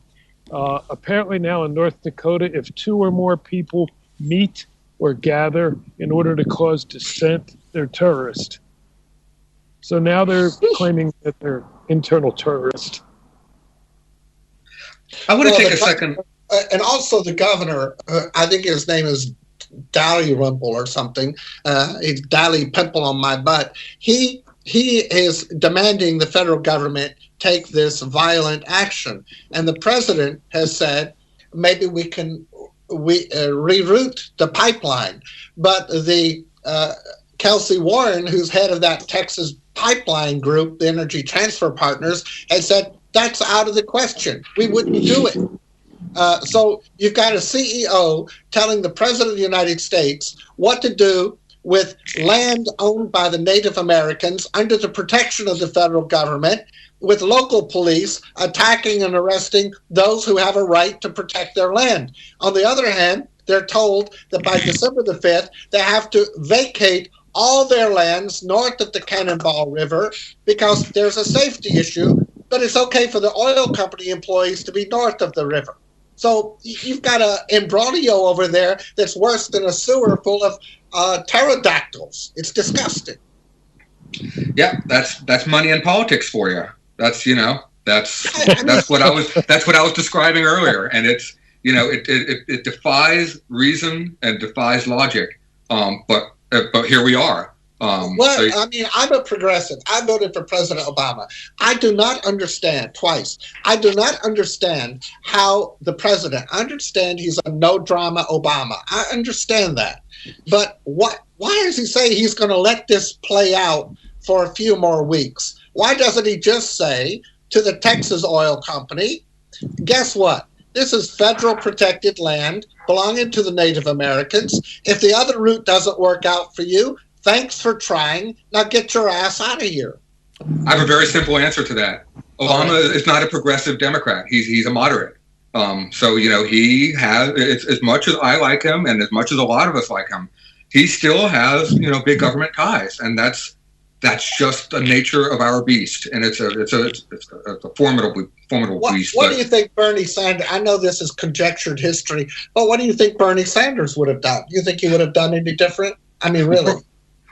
Apparently now in North Dakota, if 2 or more people meet or gather in order to cause dissent, they're terrorists. So now they're claiming that they're internal terrorists. I want to take a second. And also the governor, I think his name is Dalrymple or something. He's Dally Pimple on my butt. He is demanding the federal government take this violent action. And the president has said, maybe we can reroute the pipeline. But the Kelsey Warren, who's head of that Texas pipeline group, the Energy Transfer Partners, has said, that's out of the question. We wouldn't do it. So you've got a CEO telling the President of the United States what to do with land owned by the Native Americans under the protection of the federal government, with local police attacking and arresting those who have a right to protect their land. On the other hand, they're told that by December the 5th, they have to vacate all their lands north of the Cannonball River because there's a safety issue, but it's okay for the oil company employees to be north of the river. So you've got an imbroglio over there that's worse than a sewer full of pterodactyls. It's disgusting. Yeah, that's money in politics for you. That's that's what I was describing earlier, and it's it defies reason and defies logic. But here we are. I mean, I'm a progressive. I voted for President Obama. I do not understand, twice, I do not understand how the president, I understand he's a no-drama Obama. I understand that. But why does he say he's going to let this play out for a few more weeks? Why doesn't he just say to the Texas Oil Company, guess what? This is federal protected land belonging to the Native Americans. If the other route doesn't work out for you, thanks for trying. Now get your ass out of here. I have a very simple answer to that. Obama is not a progressive Democrat. He's a moderate. So he has, as much as I like him and as much as a lot of us like him, he still has big government ties, and that's just the nature of our beast, and it's a formidable beast. What do you think Bernie Sanders? I know this is conjectured history, but what do you think Bernie Sanders would have done? You think he would have done any different? I mean, really?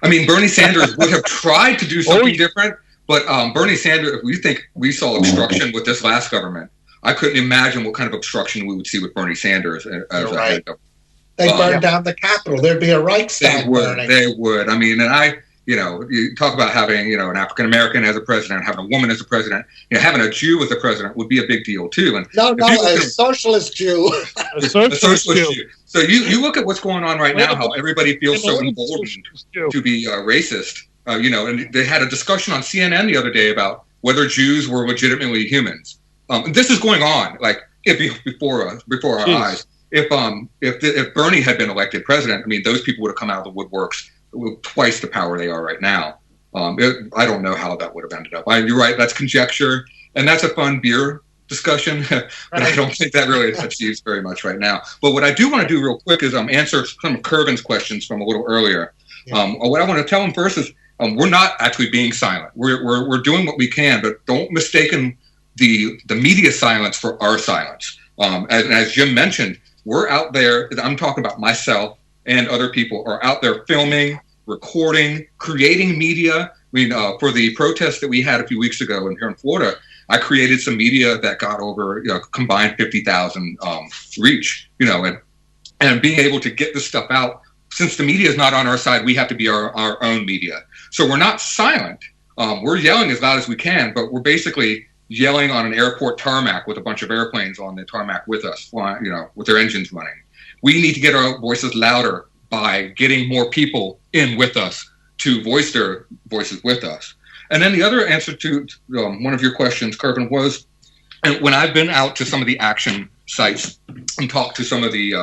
I mean, Bernie Sanders would have tried to do something different, but Bernie Sanders, if we think we saw obstruction with this last government, I couldn't imagine what kind of obstruction we would see with Bernie Sanders as a head of. They burned down the Capitol. There'd be a Reichstag burning. They would. I mean, and you talk about having, an African American as a president, having a woman as a president, having a Jew as a president would be a big deal too. And a socialist Jew. A socialist Jew. So you look at what's going on right now, how everybody feels so emboldened to be racist. And they had a discussion on CNN the other day about whether Jews were legitimately humans. This is going on, like before our eyes. If Bernie had been elected president, I mean, those people would have come out of the woodworks with twice the power they are right now. I don't know how that would have ended up. You're right, that's conjecture, and that's a fun beer discussion, but I don't think that really achieves very much right now. But what I do want to do real quick is answer some of Kervin's questions from a little earlier. What I want to tell him first is we're not actually being silent. We're doing what we can, but don't mistaken the media silence for our silence. As Jim mentioned, we're out there, I'm talking about myself and other people, are out there filming, recording, creating media. I mean, for the protest that we had a few weeks ago here in Florida, I created some media that got over combined 50,000 reach, and being able to get this stuff out. Since the media is not on our side, we have to be our own media. So we're not silent. We're yelling as loud as we can, but we're basically yelling on an airport tarmac with a bunch of airplanes on the tarmac with us, flying, with their engines running. We need to get our voices louder by getting more people in with us to voice their voices with us. And then the other answer to one of your questions, Kervin, was, and when I've been out to some of the action sites and talked to some of the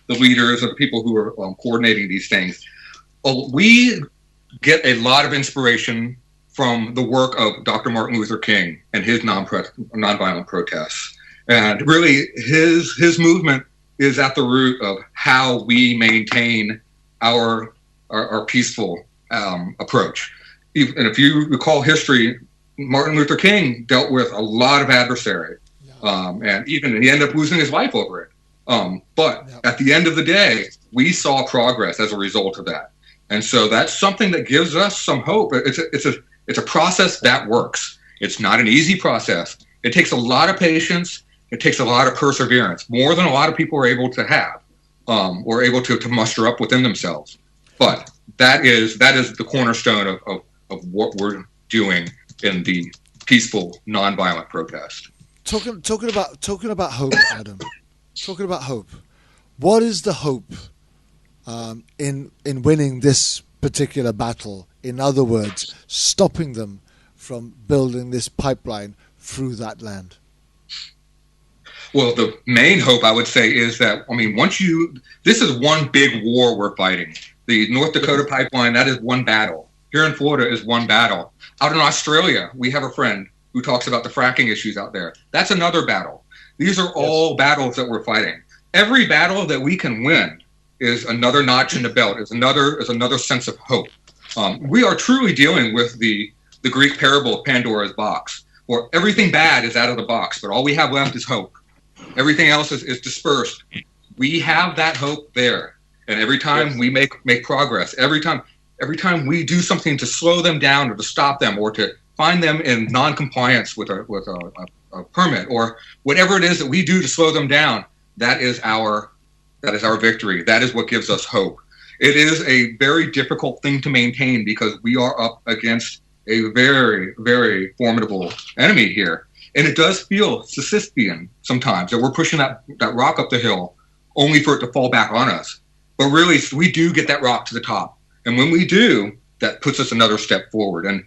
leaders or the people who are coordinating these things, we get a lot of inspiration from the work of Dr. Martin Luther King and his nonviolent protests. And really, his movement is at the root of how we maintain our peaceful approach. And if you recall history, Martin Luther King dealt with a lot of adversary, and even he ended up losing his life over it. But at the end of the day, we saw progress as a result of that. And so that's something that gives us some hope. It's a process that works. It's not an easy process. It takes a lot of patience. It takes a lot of perseverance, more than a lot of people are able to have, or able to muster up within themselves. But that is the cornerstone of what we're doing in the peaceful, nonviolent protest. Talking about hope, Adam. Talking about hope. What is the hope in winning this particular battle? In other words, stopping them from building this pipeline through that land. Well, the main hope I would say is that, this is one big war we're fighting. The North Dakota pipeline, that is one battle. Here in Florida is one battle. Out in Australia, we have a friend who talks about the fracking issues out there. That's another battle. These are all battles that we're fighting. Every battle that we can win is another notch in the belt, is another sense of hope. We are truly dealing with the Greek parable of Pandora's box, where everything bad is out of the box, but all we have left is hope. Everything else is dispersed. We have that hope there, and every time we make progress, every time we do something to slow them down or to stop them or to find them in non-compliance with a permit or whatever it is that we do to slow them down, that is our victory. That is what gives us hope. It is a very difficult thing to maintain because we are up against a very, very formidable enemy here. And it does feel Sisyphean sometimes that we're pushing that rock up the hill only for it to fall back on us. But really, we do get that rock to the top. And when we do, that puts us another step forward. And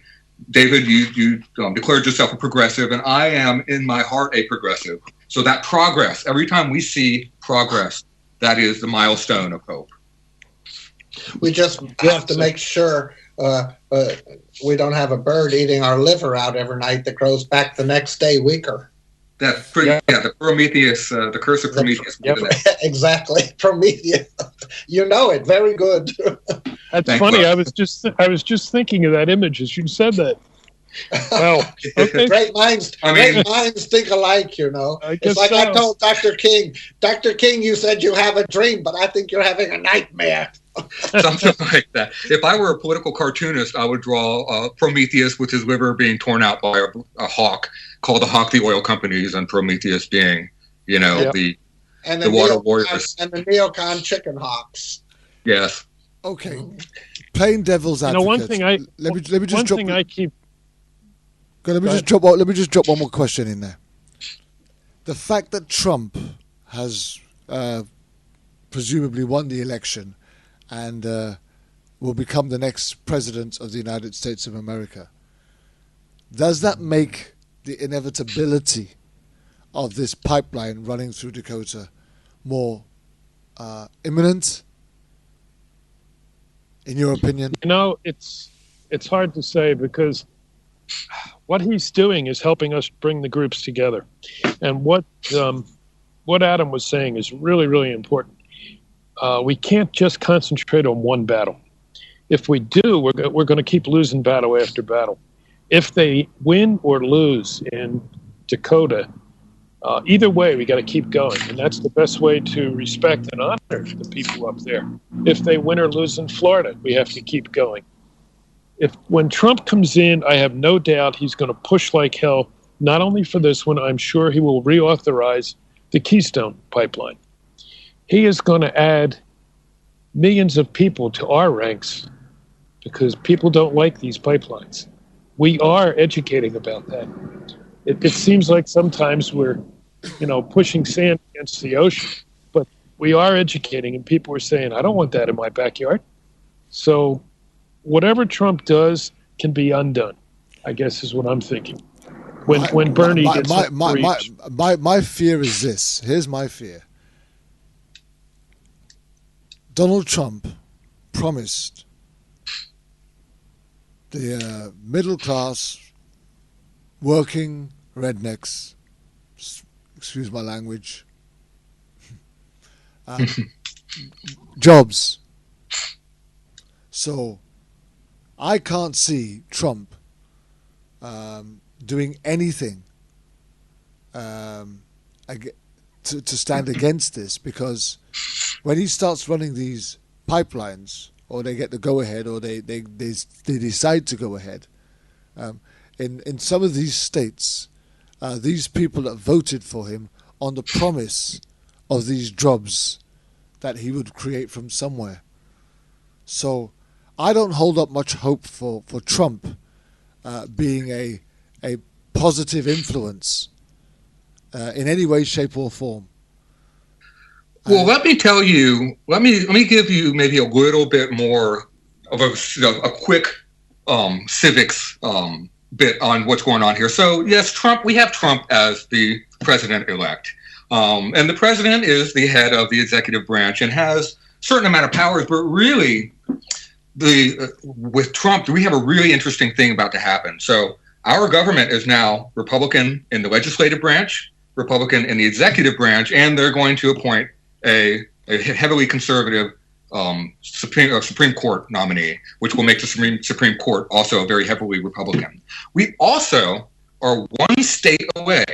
David, you declared yourself a progressive, and I am in my heart a progressive. So that progress, every time we see progress, that is the milestone of hope. We just have to make sure we don't have a bird eating our liver out every night that grows back the next day weaker. The Prometheus, the curse of Prometheus. Exactly, Prometheus. You know it very good. That's funny. I was just thinking of that image as you said that. Well, okay. Great minds think alike, you know. It's like I told Dr. King. Dr. King, you said you have a dream, but I think you're having a nightmare. Something like that. If I were a political cartoonist, I would draw Prometheus with his liver being torn out by a hawk, called the Hawk the oil companies, and Prometheus being, the water warriors. And the neocon chicken hawks. Yes. Okay. Plain devil's advocate. One thing I keep. Let me just drop one more question in there. The fact that Trump has presumably won the election and will become the next president of the United States of America, does that make the inevitability of this pipeline running through Dakota more imminent, in your opinion? It's hard to say because what he's doing is helping us bring the groups together. And what Adam was saying is really, really important. We can't just concentrate on one battle. If we do, we're going to keep losing battle after battle. If they win or lose in Dakota, either way, we got to keep going. And that's the best way to respect and honor the people up there. If they win or lose in Florida, we have to keep going. When Trump comes in, I have no doubt he's going to push like hell, not only for this one, I'm sure he will reauthorize the Keystone pipeline. He is going to add millions of people to our ranks because people don't like these pipelines. We are educating about that. It seems like sometimes we're, pushing sand against the ocean, but we are educating, and people are saying, I don't want that in my backyard. So whatever Trump does can be undone, I guess is what I'm thinking. When Bernie gets my fear is this. Here's my fear. Donald Trump promised the middle class, working rednecks, excuse my language, jobs. So I can't see Trump doing anything to stand against this, because when he starts running these pipelines, or they get the go-ahead, or they decide to go ahead, in some of these states, these people that voted for him on the promise of these jobs that he would create from somewhere. So I don't hold up much hope for Trump being a positive influence in any way, shape, or form. Well, let me tell you. Let me give you maybe a little bit more of a quick civics bit on what's going on here. So yes, Trump. We have Trump as the president-elect. And the president is the head of the executive branch and has a certain amount of powers, but really, with Trump, we have a really interesting thing about to happen. So our government is now Republican in the legislative branch, Republican in the executive branch, and they're going to appoint a heavily conservative Supreme Court nominee, which will make the Supreme Court also very heavily Republican. We also are one state away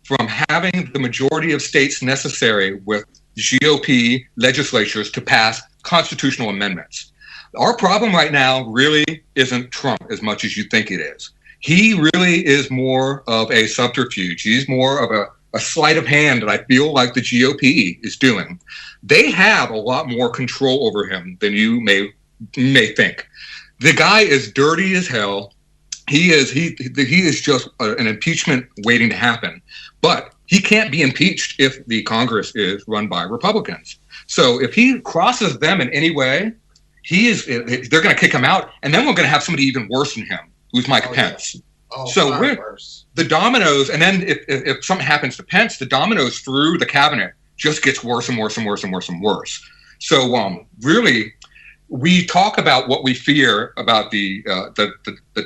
from having the majority of states necessary with GOP legislatures to pass constitutional amendments. Our problem right now really isn't Trump as much as you think it is. He really is more of a subterfuge. He's more of a sleight of hand that I feel like the GOP is doing. They have a lot more control over him than you may think. The guy is dirty as hell. He is just an impeachment waiting to happen. But he can't be impeached if the Congress is run by Republicans. So if he crosses them in any way, they're going to kick him out, and then we're going to have somebody even worse than him, who's Mike Pence. Yeah. So the dominoes, and then if something happens to Pence, the dominoes through the cabinet just gets worse and worse and worse and worse and worse. So really, we talk about what we fear about the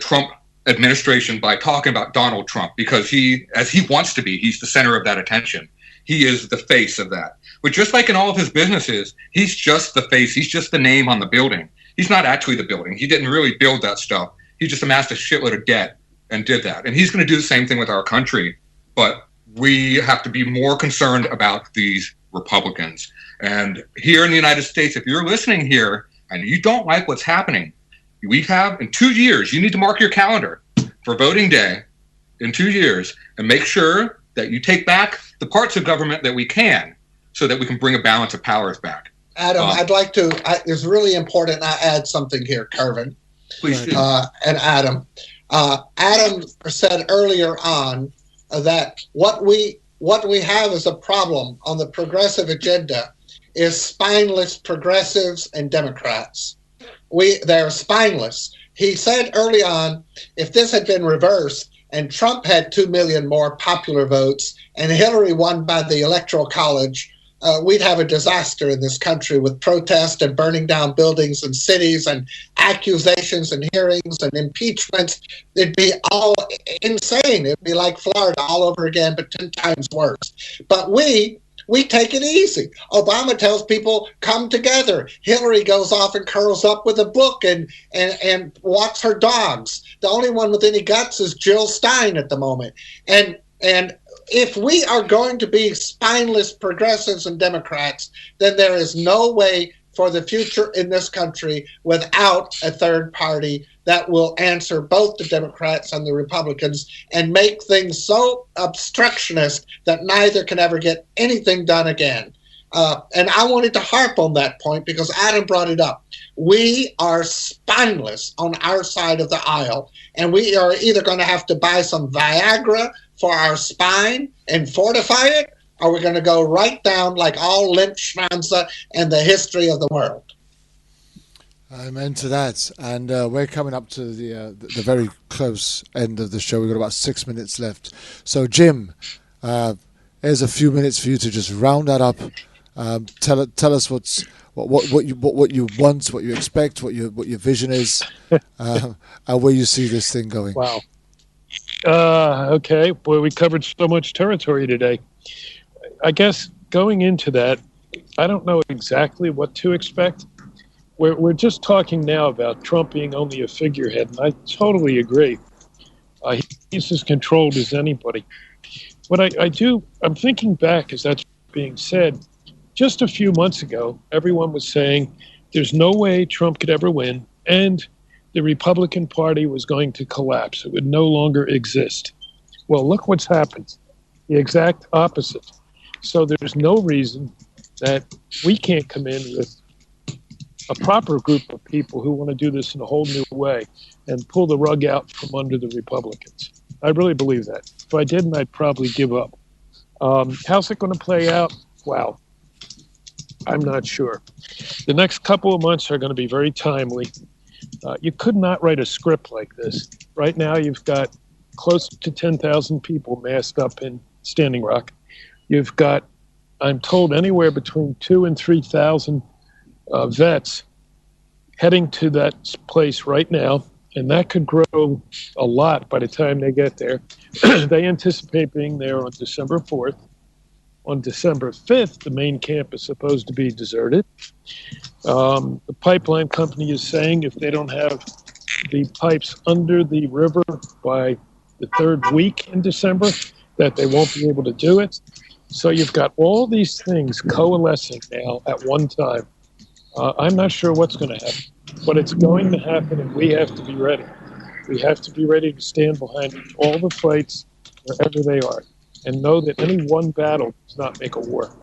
Trump administration by talking about Donald Trump, because as he wants to be, he's the center of that attention. He is the face of that. But just like in all of his businesses, he's just the face. He's just the name on the building. He's not actually the building. He didn't really build that stuff. He just amassed a shitload of debt and did that. And he's going to do the same thing with our country. But we have to be more concerned about these Republicans. And here in the United States, if you're listening here and you don't like what's happening, we have in 2 years, you need to mark your calendar for voting day in 2 years and make sure that you take back the parts of government that we can so that we can bring a balance of powers back. Adam, I'd like to, it's really important I add something here, Kervin. Please do. And Adam. Adam said earlier on that what we have as a problem on the progressive agenda is spineless progressives and Democrats. They're spineless. He said early on, if this had been reversed and Trump had 2 million more popular votes and Hillary won by the Electoral College, we'd have a disaster in this country with protest and burning down buildings and cities and accusations and hearings and impeachments. It'd be all insane. It'd be like Florida all over again, but 10 times worse. But we take it easy. Obama tells people, come together. Hillary goes off and curls up with a book and walks her dogs. The only one with any guts is Jill Stein at the moment. And if we are going to be spineless progressives and Democrats, then there is no way for the future in this country without a third party that will answer both the Democrats and the Republicans and make things so obstructionist that neither can ever get anything done again. And I wanted to harp on that point because Adam brought it up. We are spineless on our side of the aisle, and we are either going to have to buy some Viagra for our spine and fortify it, or we're going to go right down like all Limp Schmanza in the history of the world. Amen to that. And we're coming up to the very close end of the show. We've got about 6 minutes left. So, Jim, here's a few minutes for you to just round that up. Tell us what you want, what you expect, what your vision is, and where you see this thing going. Wow. Okay. Boy, we covered so much territory today. I guess going into that, I don't know exactly what to expect. We're just talking now about Trump being only a figurehead, and I totally agree. He's as controlled as anybody. What I'm thinking back as that's being said, just a few months ago, everyone was saying there's no way Trump could ever win, and the Republican Party was going to collapse. It would no longer exist. Well, look what's happened. The exact opposite. So there's no reason that we can't come in with a proper group of people who want to do this in a whole new way and pull the rug out from under the Republicans. I really believe that. If I didn't, I'd probably give up. How's it going to play out? Wow. I'm not sure. The next couple of months are going to be very timely. You could not write a script like this. Right now, you've got close to 10,000 people massed up in Standing Rock. You've got, I'm told, anywhere between 2,000 and 3,000 vets heading to that place right now, and that could grow a lot by the time they get there. They anticipate being there on December 4th. On December 5th, the main camp is supposed to be deserted. The pipeline company is saying if they don't have the pipes under the river by the third week in December, that they won't be able to do it. So you've got all these things coalescing now at one time. I'm not sure what's going to happen, but it's going to happen, and we have to be ready. We have to be ready to stand behind all the fights wherever they are, and know that any one battle does not make a war.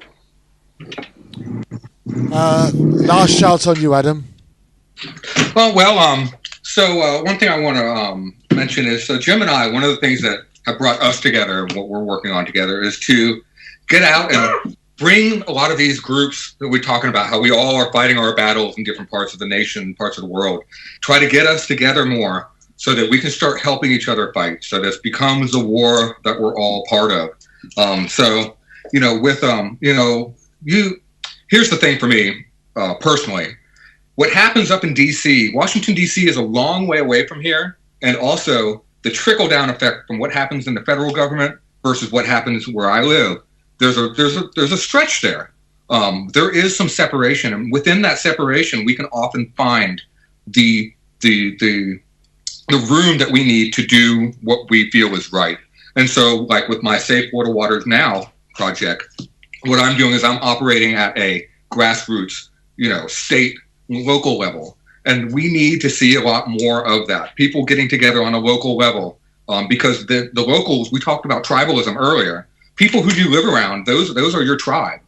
Last shout on you, Adam. So one thing I want to mention is, so Jim and I, one of the things that have brought us together and what we're working on together is to get out and bring a lot of these groups that we're talking about, how we all are fighting our battles in different parts of the nation, parts of the world, try to get us together more so that we can start helping each other fight, so this becomes a war that we're all part of. Here's the thing for me, personally. What happens up in D.C., Washington, D.C. is a long way away from here, and also the trickle-down effect from what happens in the federal government versus what happens where I live. There's a stretch there. There is some separation, and within that separation, we can often find the room that we need to do what we feel is right. And so, like with my Safe Water Waters Now project, what I'm doing is I'm operating at a grassroots, state, local level. And we need to see a lot more of that. People getting together on a local level, because the locals, we talked about tribalism earlier. People who you live around, those are your tribe.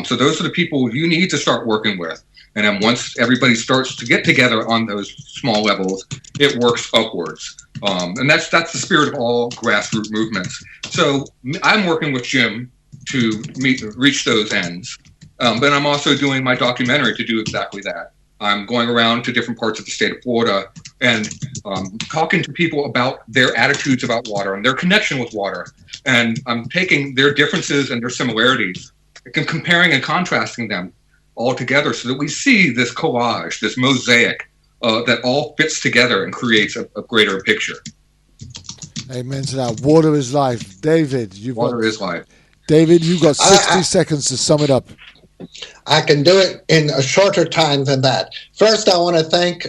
So those are the people you need to start working with. And then once everybody starts to get together on those small levels, it works upwards. And that's the spirit of all grassroots movements. So I'm working with Jim to reach those ends. But I'm also doing my documentary to do exactly that. I'm going around to different parts of the state of Florida and talking to people about their attitudes about water and their connection with water. And I'm taking their differences and their similarities and comparing and contrasting them all together so that we see this collage, this mosaic that all fits together and creates a greater picture. Amen to that. Water is life. David, Water is life. David, you've got 60 seconds to sum it up. I can do it in a shorter time than that. First, I want to thank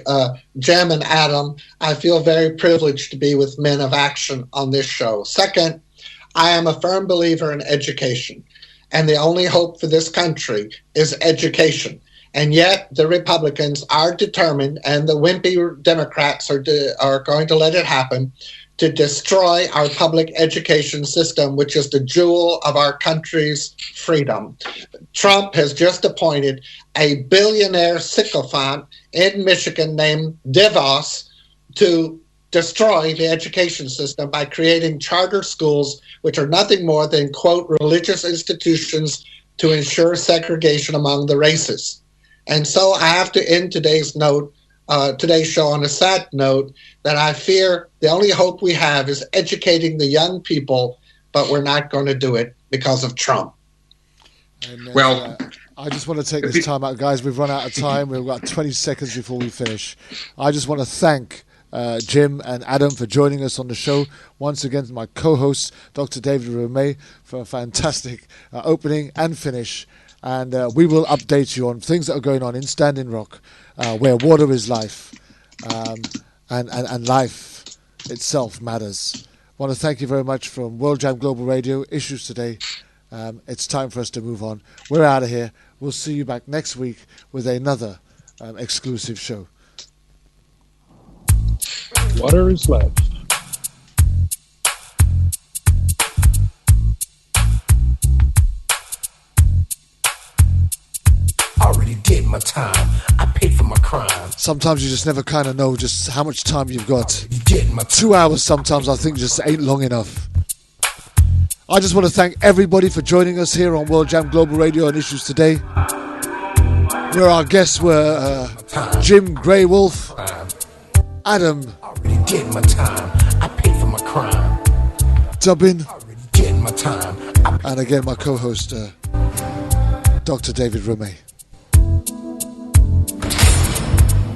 Jim and Adam. I feel very privileged to be with Men of Action on this show. Second, I am a firm believer in education, and the only hope for this country is education. And yet the Republicans are determined, and the wimpy Democrats are going to let it happen, to destroy our public education system, which is the jewel of our country's freedom. Trump has just appointed a billionaire sycophant in Michigan named DeVos to destroy the education system by creating charter schools, which are nothing more than, quote, religious institutions to ensure segregation among the races. And so I have to end today's show on a sad note, that I fear the only hope we have is educating the young people, but we're not going to do it because of Trump. Amen. Well, I just want to take this time out, guys. We've run out of time. We've got 20 seconds before we finish. I just want to thank Jim and Adam for joining us on the show. Once again, my co-host, Dr. David Romay, for a fantastic opening and finish. And we will update you on things that are going on in Standing Rock, where water is life, and life itself matters. I want to thank you very much from World Jam Global Radio, Issues Today. It's time for us to move on. We're out of here. We'll see you back next week with another exclusive show. Water is life. Already did my time. I paid for my crime. Sometimes you just never kind of know just how much time you've got. Did my 2 hours sometimes I think just ain't long enough. I just want to thank everybody for joining us here on World Jam Global Radio on Issues Today, where our guests were Jim Grey Wolf, Adam already did my time. I paid for my crime. Dubbin, Already did my time. I And again, my co-host, Dr. David Romay.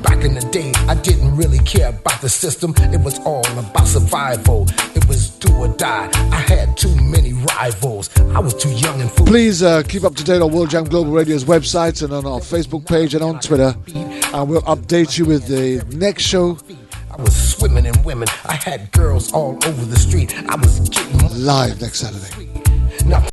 Back in the day, I didn't really care about the system. It was all about survival. It was do or die. I had too many rivals. I was too young and foolish. Please keep up to date on World Jam Global Radio's website and on our Facebook page and on Twitter. And we'll update you with the next show. I was swimming in women. I had girls all over the street. I was getting live next Saturday. Now